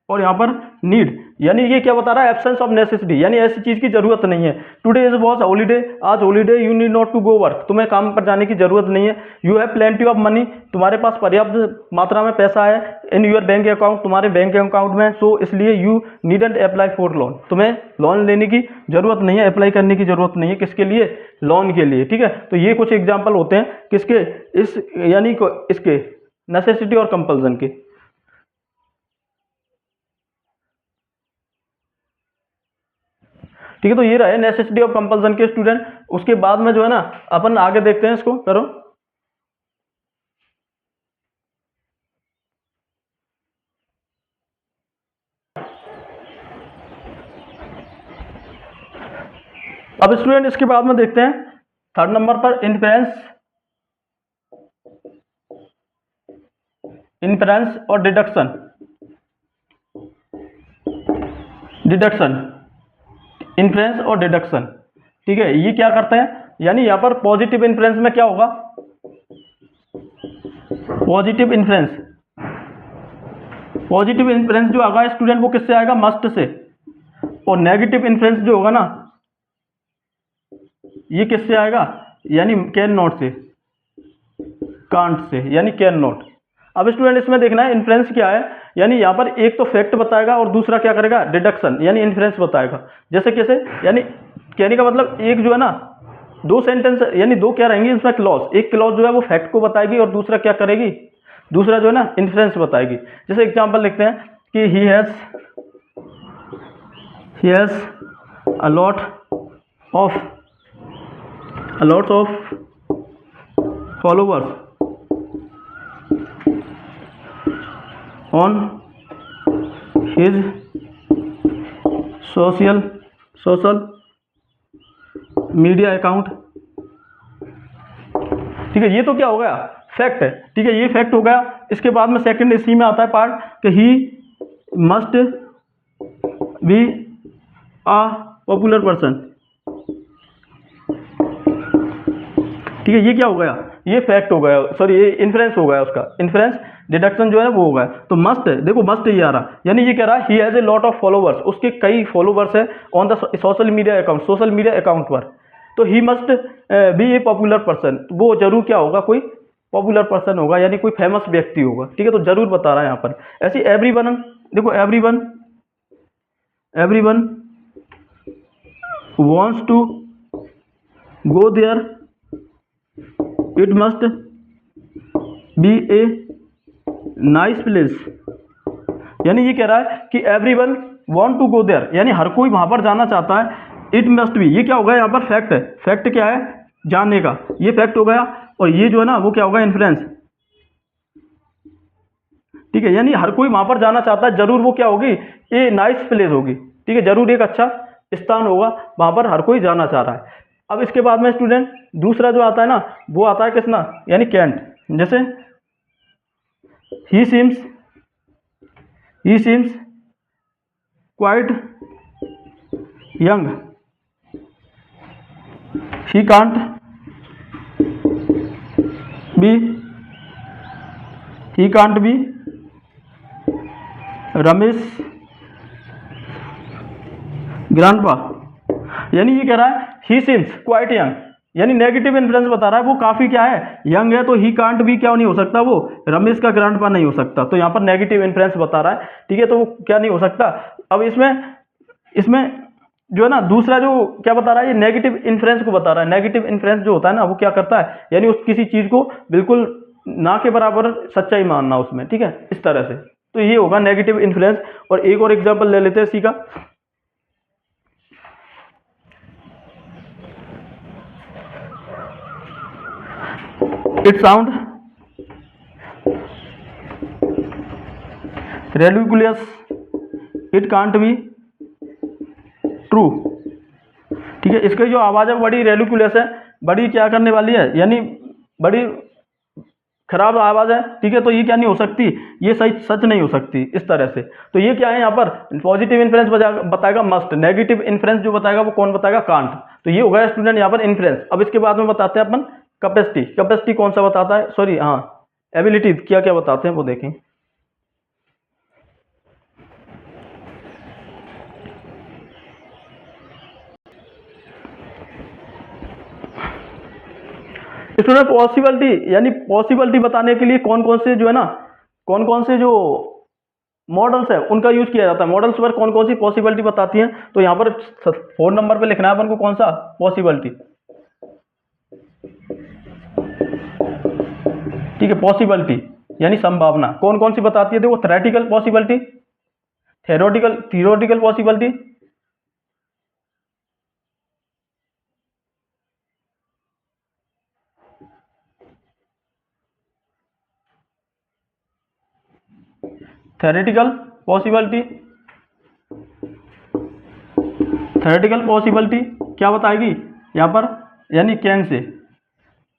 और यहाँ पर नीड, यानी ये क्या बता रहा है, एब्सेंस ऑफ नेसेसिटी, यानी ऐसी चीज की जरूरत नहीं है। टुडे इज वॉज हॉलीडे, आज holiday, you need not to go work, तुम्हें काम पर जाने की जरूरत नहीं है। You have plenty of money, तुम्हारे पास पर्याप्त मात्रा में पैसा है, इन योर बैंक अकाउंट, तुम्हारे बैंक अकाउंट में, सो इसलिए you needn't apply for loan, तुम्हें लोन लेने की जरूरत नहीं है, अप्लाई करने की जरूरत नहीं है। किसके लिए? लोन के लिए। ठीक है, तो ये कुछ एग्जाम्पल होते हैं किसके, इस यानी इसके नेसेसिटी और कंपल्सन के। ठीक है, तो ये रहे नेसेसिटी ऑफ कंपल्सन के स्टूडेंट। उसके बाद में जो है ना अपन आगे देखते हैं, इसको करो। अब स्टूडेंट इसके बाद में देखते हैं थर्ड नंबर पर इन्फ्रेंस और डिडक्शन। इन्फ्रेंस और डिडक्शन, ठीक है, ये क्या करते हैं, यानी यहाँ पर पॉजिटिव इन्फ्रेंस में क्या होगा, पॉजिटिव इन्फ्रेंस जो आएगा स्टूडेंट वो किससे आएगा, मस्ट से, और नेगेटिव इन्फ्रेंस जो होगा ना ये किससे आएगा, यानी कैन नॉट से, कांट से, यानी कैन नॉट। अब स्टूडेंट इसमें देखना है इन्फ्रेंस क्या है, यानी यहाँ पर एक तो फैक्ट बताएगा और दूसरा क्या करेगा, डिडक्शन, यानी इन्फ्रेंस बताएगा। जैसे कैसे, यानी कहने का मतलब एक जो है ना दो सेंटेंस, यानी दो क्या रहेंगे इसमें क्लॉज, एक क्लॉज जो है वो फैक्ट को बताएगी और दूसरा क्या करेगी, दूसरा जो है ना इन्फ्रेंस बताएगी। जैसे एग्जांपल लिखते हैं कि he has a lot of followers on his social media account. ठीक है, ये तो क्या हो गया, फैक्ट है। ठीक है, ये फैक्ट हो गया। इसके बाद में सेकंड इसी में आता है पार्ट कि ही must be a popular person. ठीक है, ये क्या हो गया, ये फैक्ट हो गया, सॉरी ये इन्फ्रेंस हो गया उसका। इन्फ्रेंस डिडक्शन जो है वो हो गया। तो मस्ट है, देखो मस्ट ये आ रहा, यानी ये कह रहा है he has a lot of followers, उसके कई फॉलोवर्स है on the social media account पर, तो ही मस्ट बी ए पॉपुलर पर्सन, वो जरूर क्या होगा, कोई पॉपुलर पर्सन होगा, यानी कोई फेमस व्यक्ति होगा। ठीक है, तो जरूर बता रहा है यहाँ पर। ऐसी एवरीवन, देखो everyone wants to go there, it must be a nice place, यानी ये कह रहा है कि everyone want to go there, यानी हर कोई वहां पर जाना चाहता है। इट मस्ट बी, ये क्या होगा यहाँ पर, फैक्ट है। फैक्ट क्या है, जानने का, ये फैक्ट हो गया। और ये जो है ना वो क्या होगा, इन्फ्रेंस। ठीक है, यानी हर कोई वहां पर जाना चाहता है, जरूर वो क्या होगी, ए नाइस प्लेस होगी। ठीक है, जरूर एक अच्छा स्थान होगा, वहां पर हर कोई जाना चाह रहा है। अब इसके बाद में स्टूडेंट दूसरा जो आता है ना वो आता है किसना, यानी कैंट। जैसे ही seems quite young, he can't be Ramesh grandpa, यानी ये कह रहा है ही सीम्स क्वाइट यंग, यानी नेगेटिव इन्फ्लुएंस बता रहा है, वो काफी क्या है, यंग है, तो ही कांट भी क्या नहीं हो सकता, वो रमेश का ग्रैंडपा नहीं हो सकता। तो यहाँ पर नेगेटिव इन्फ्लुएंस बता रहा है। ठीक है, तो वो क्या नहीं हो सकता। अब इसमें जो है ना दूसरा जो क्या बता रहा है, ये नेगेटिव इन्फ्लुएंस को बता रहा है। नेगेटिव इन्फ्लुएंस जो होता है ना वो क्या करता है, यानी उस किसी चीज को बिल्कुल ना के बराबर सच्चाई मानना उसमें। ठीक है, इस तरह से, तो ये होगा नेगेटिव इन्फ्लुएंस। और एक और एग्जाम्पल ले लेते हैं इसी का। It sound ridiculous, it can't be true. ठीक है, इसकी जो आवाज़ है बड़ी रेडिकुलस है, बड़ी क्या करने वाली है, यानी बड़ी खराब आवाज़ है। ठीक है, तो ये क्या नहीं हो सकती, ये सही सच नहीं हो सकती इस तरह से। तो ये क्या है, यहाँ पर पॉजिटिव इन्फ्लुएंस बताएगा मस्ट, नेगेटिव इन्फ्लुएंस जो बताएगा वो कौन बताएगा, कांट। तो ये होगा स्टूडेंट यहाँ पर इन्फ्लुएंस। अब इसके बाद में बताते हैं अपन कैपेसिटी। कैपेसिटी कौन सा बताता है, सॉरी हाँ, एबिलिटी क्या क्या बताते हैं वो देखें। स्टूडेंट पॉसिबिलिटी, यानी पॉसिबिलिटी बताने के लिए कौन कौन से जो है ना, कौन कौन से जो मॉडल्स है उनका यूज किया जाता है। मॉडल्स पर कौन कौन सी पॉसिबिलिटी बताती हैं, तो यहाँ पर 4 नंबर पे लिखना है अपन को कौन सा पॉसिबिलिटी। ठीक है, पॉसिबिलिटी यानी संभावना कौन कौन सी बताती है, देखो theoretical possibility, theoretical possibility, theoretical possibility, theoretical possibility क्या बताएगी यहाँ पर, यानी कैन से।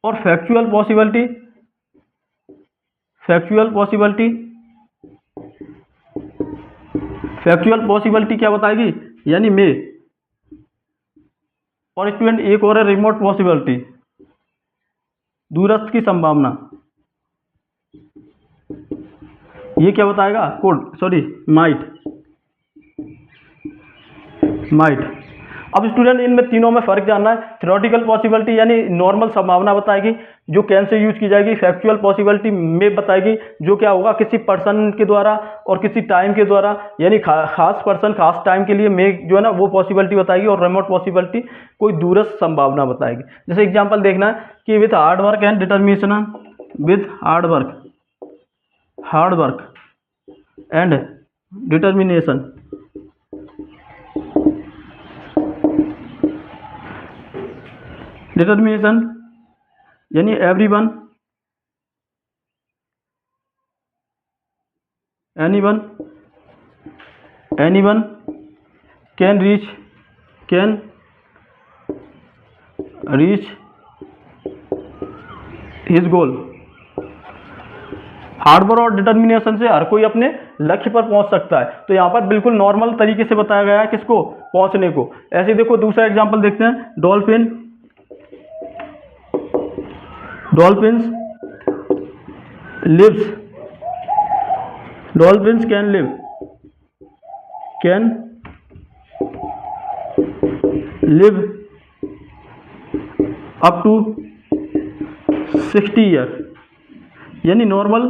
और factual possibility, factual possibility, factual possibility क्या बताएगी, यानी मे। और स्टूडेंट एक और है रिमोट पॉसिबिलिटी, दूरस्थ की संभावना, ये क्या बताएगा, कोड सॉरी माइट, माइट। अब स्टूडेंट इनमें तीनों में फर्क जानना है। थ्योरेटिकल पॉसिबिलिटी यानी नॉर्मल संभावना बताएगी जो कैन से यूज की जाएगी। फैक्चुअल पॉसिबिलिटी में बताएगी जो क्या होगा किसी पर्सन के द्वारा और किसी टाइम के द्वारा, यानी खास पर्सन खास टाइम के लिए में जो है ना वो पॉसिबिलिटी बताएगी। और रिमोट पॉसिबिलिटी कोई दूरस्थ संभावना बताएगी। जैसे एग्जाम्पल देखना है कि with hard work and determination, with hard work and determination, determination यानी everyone, anyone can reach his goal. Hard work और डिटर्मिनेशन से हर कोई अपने लक्ष्य पर पहुंच सकता है। तो यहाँ पर बिल्कुल नॉर्मल तरीके से बताया गया है किसको, पहुंचने को। ऐसे देखो दूसरा एग्जांपल देखते हैं, dolphins can live up to 60 year. यानी नॉर्मल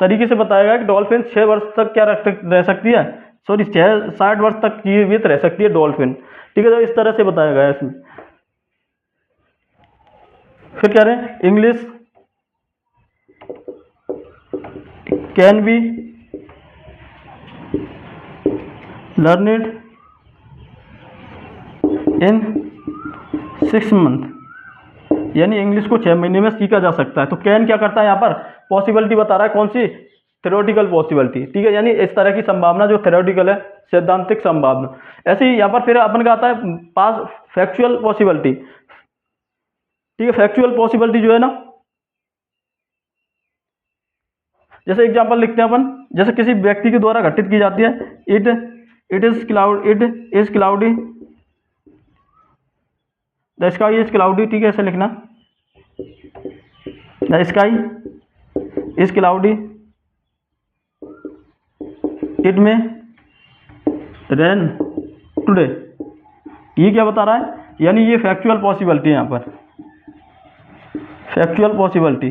तरीके से बताया गया कि डॉल्फिन 6 वर्ष तक क्या रह सकती है, सॉरी 60 वर्ष तक जीवित रह सकती है डॉल्फिन। ठीक है, तो इस तरह से बताया गया है इसमें। फिर कह रहे हैं English can be learned in 6 month, यानी इंग्लिश को 6 महीने में सीखा जा सकता है। तो कैन क्या करता है, यहाँ पर पॉसिबिलिटी बता रहा है कौन सी, थ्योरेटिकल पॉसिबिलिटी। ठीक है, यानी इस तरह की संभावना जो थ्योरेटिकल है, सैद्धांतिक संभावना। ऐसे ही यहाँ पर फिर अपन का आता है पास फैक्चुअल पॉसिबिलिटी। ठीक है, फैक्चुअल पॉसिबिलिटी जो है ना, जैसे एग्जांपल लिखते हैं अपन, जैसे किसी व्यक्ति के द्वारा घटित की जाती है, it is cloudy, the sky is cloudy. ठीक है, ऐसे लिखना, the sky is cloudy, it में रेन टुडे। ये क्या बता रहा है, यानी ये फैक्चुअल पॉसिबिलिटी है। यहाँ पर फैक्चुअल पॉसिबिलिटी,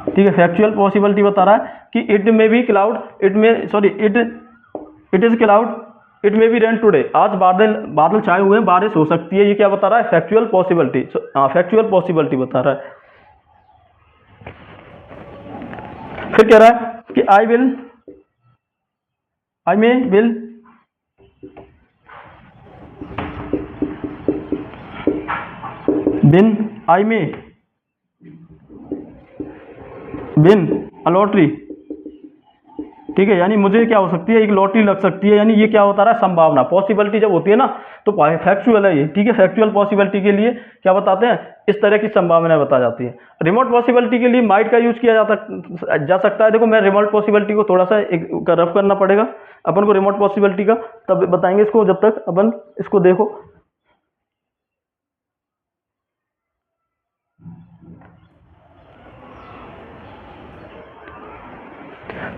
ठीक है, फैक्चुअल पॉसिबिलिटी बता रहा है कि it may be cloud, it is cloud, it may be rain today. आज बादल छाए हुए हैं, बारिश हो सकती है। ये क्या बता रहा है, फैक्चुअल पॉसिबिलिटी। हाँ, फैक्चुअल पॉसिबिलिटी बता रहा है। फिर कह रहा है कि I may will win, I may win a lottery, ठीक है, यानी मुझे क्या हो सकती है, एक लॉटरी लग सकती है, यानी ये क्या होता रहा है, संभावना, पॉसिबिलिटी जब होती है ना तो फैक्चुअल है ये, ठीक है। फैक्चुअल पॉसिबिलिटी के लिए क्या बताते हैं, इस तरह की संभावनाएं बता जाती है। रिमोट पॉसिबिलिटी के लिए माइट का यूज किया जा सकता है। देखो मैं रिमोट पॉसिबिलिटी को थोड़ा सा एक रफ करना पड़ेगा अपन को रिमोट पॉसिबिलिटी का, तब बताएंगे इसको, जब तक अपन इसको देखो।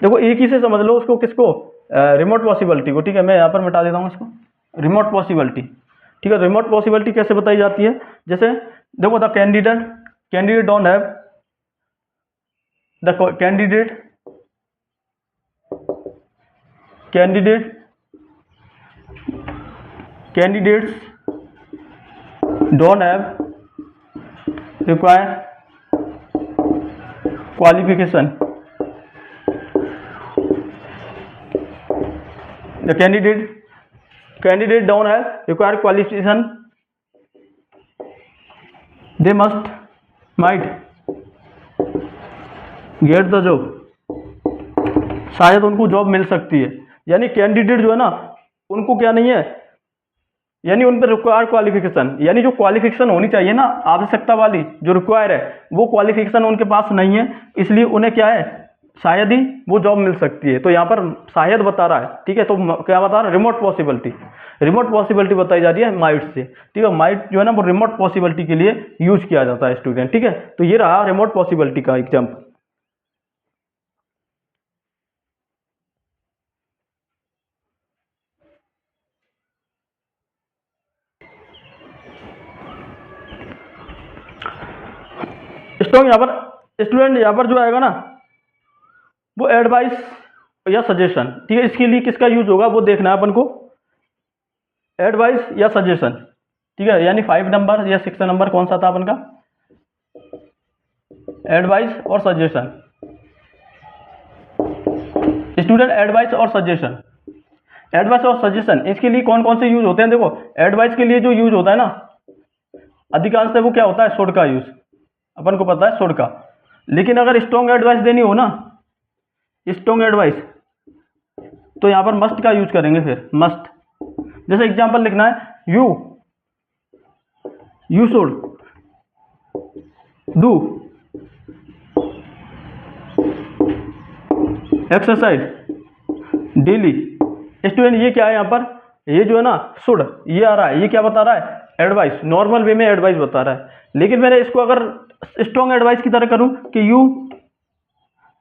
देखो एक ही से समझ लो उसको, किसको, रिमोट पॉसिबिलिटी को, ठीक है। मैं यहाँ पर मिटा देता हूँ इसको, रिमोट पॉसिबिलिटी, ठीक है। रिमोट पॉसिबिलिटी कैसे बताई जाती है, जैसे देखो the candidate don't have, the candidates don't have require qualification, the candidate don't have require qualification, they might get the job, शायद उनको जॉब मिल सकती है। यानी कैंडिडेट जो है ना, उनको क्या नहीं है, यानी उन पर रिक्वायर क्वालिफिकेशन, यानी जो क्वालिफिकेशन होनी चाहिए ना, आवश्यकता वाली जो रिक्वायर है, वो क्वालिफिकेशन उनके पास नहीं है, इसलिए उन्हें क्या है, शायद ही वो जॉब मिल सकती है। तो यहाँ पर शायद बता रहा है, ठीक है। तो क्या बता रहा है, रिमोट पॉसिबिलिटी बताई जा रही है माइट से, ठीक है। माइट जो है ना वो रिमोट पॉसिबिलिटी के लिए यूज किया जाता है स्टूडेंट, ठीक है। तो ये रहा रिमोट पॉसिबिलिटी का एग्जाम्पल। स्ट्रॉन्ग यहाँ पर स्टूडेंट, यहाँ पर जो आएगा ना वो एडवाइस या सजेशन, ठीक है। इसके लिए किसका यूज होगा वो देखना है अपन को, एडवाइस या सजेशन, ठीक है। यानी 5 नंबर या 6 नंबर कौन सा था अपन का, एडवाइस और सजेशन। स्टूडेंट एडवाइस और सजेशन, इसके लिए कौन कौन से यूज होते हैं, देखो एडवाइस के लिए जो यूज होता है ना, अधिकांश वो क्या होता है, शुड का यूज, अपन को पता है शुड का। लेकिन अगर स्ट्रॉन्ग एडवाइस देनी हो ना, स्ट्रॉन्ग एडवाइस, तो यहां पर मस्ट का यूज करेंगे, फिर मस्ट। जैसे एग्जांपल लिखना है, you should do exercise daily. Student ये क्या है, यहां पर ये जो है ना शुड, ये आ रहा है, ये क्या बता रहा है, एडवाइस, नॉर्मल वे में एडवाइस बता रहा है। लेकिन मैंने इसको अगर स्ट्रॉन्ग एडवाइस की तरह करूं कि you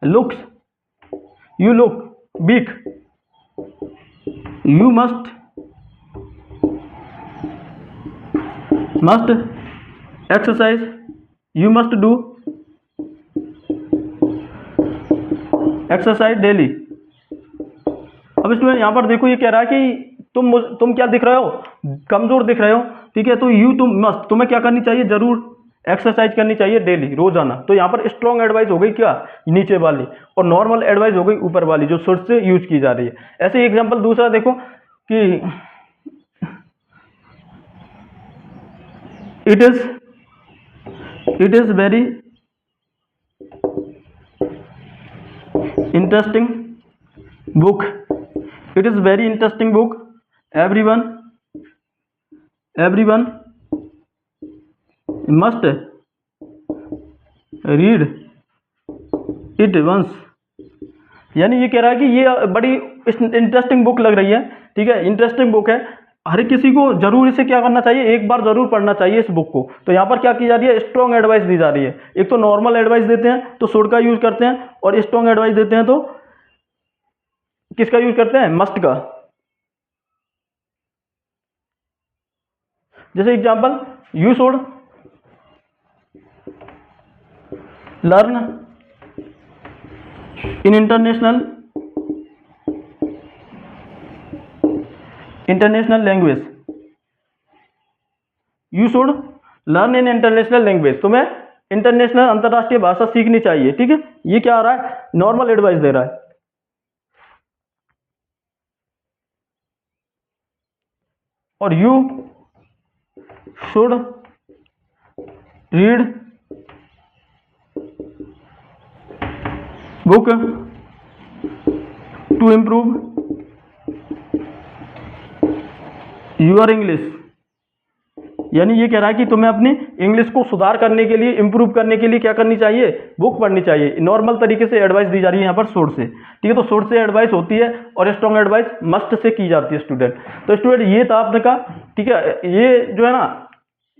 look weak, you must exercise, you must do exercise daily. अब स्टूडेंट यहाँ पर देखो ये कह रहा है कि तुम क्या दिख रहे हो, कमजोर दिख रहे हो, ठीक है। तो तुम्हें क्या करनी चाहिए, जरूर एक्सरसाइज करनी चाहिए डेली, रोजाना। तो यहाँ पर स्ट्रॉन्ग एडवाइस हो गई क्या, नीचे वाली, और नॉर्मल एडवाइस हो गई ऊपर वाली, जो शुड से यूज की जा रही है। ऐसे ही एग्जांपल दूसरा देखो कि it is very interesting book, everyone must read it once. यानी ये कह रहा है कि ये बड़ी इंटरेस्टिंग बुक लग रही है, ठीक है, इंटरेस्टिंग बुक है, हर किसी को जरूर इसे क्या करना चाहिए, एक बार जरूर पढ़ना चाहिए इस बुक को। तो यहाँ पर क्या की जा रही है, स्ट्रॉन्ग एडवाइस दी जा रही है। एक तो नॉर्मल एडवाइस देते हैं तो शुड का यूज करते हैं, और स्ट्रॉन्ग एडवाइस देते हैं तो किसका यूज करते हैं, मस्ट का। जैसे example, you should learn in international language, you should learn in international language, तुम्हें इंटरनेशनल अंतरराष्ट्रीय भाषा सीखनी चाहिए, ठीक है। ये क्या आ रहा है, नॉर्मल एडवाइस दे रहा है। और you should read book to improve your English, यानी ये कह रहा है कि तुम्हें अपनी इंग्लिश को सुधार करने के लिए, इंप्रूव करने के लिए क्या करनी चाहिए, बुक पढ़नी चाहिए। नॉर्मल तरीके से एडवाइस दी जा रही है यहाँ पर सोर्स से, ठीक है। तो सोर्स से एडवाइस होती है और स्ट्रॉन्ग एडवाइस मस्ट से की जाती है स्टूडेंट। तो स्टूडेंट ये था आपने का, ठीक है। ये जो है ना,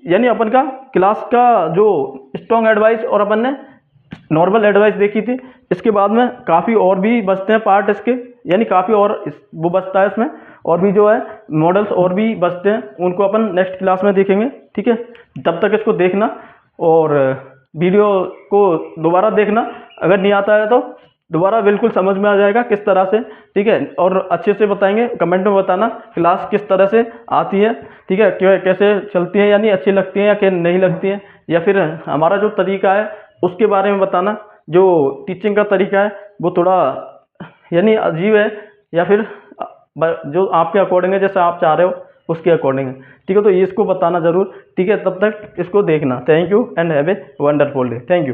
यानी अपन का क्लास का जो स्ट्रॉन्ग एडवाइस और अपन ने नॉर्मल एडवाइस देखी थी। इसके बाद में काफ़ी और भी बचते हैं पार्ट इसके, यानी काफ़ी और वो बचता है इसमें, और भी जो है मॉडल्स और भी बचते हैं, उनको अपन नेक्स्ट क्लास में देखेंगे, ठीक है। तब तक इसको देखना और वीडियो को दोबारा देखना, अगर नहीं आता है तो दोबारा बिल्कुल समझ में आ जाएगा किस तरह से, ठीक है। और अच्छे से बताएंगे, कमेंट में बताना क्लास किस तरह से आती है, ठीक है, कैसे चलती है, यानी अच्छी लगती है या क्या नहीं लगती है, या फिर हमारा जो तरीका है उसके बारे में बताना। जो टीचिंग का तरीका है वो थोड़ा यानी अजीब है, या फिर जो आपके अकॉर्डिंग है, जैसा आप चाह रहे हो उसके अकॉर्डिंग है, ठीक है। तो ये इसको बताना ज़रूर, ठीक है। तब तक इसको देखना। Thank you and have a wonderful day. Thank you.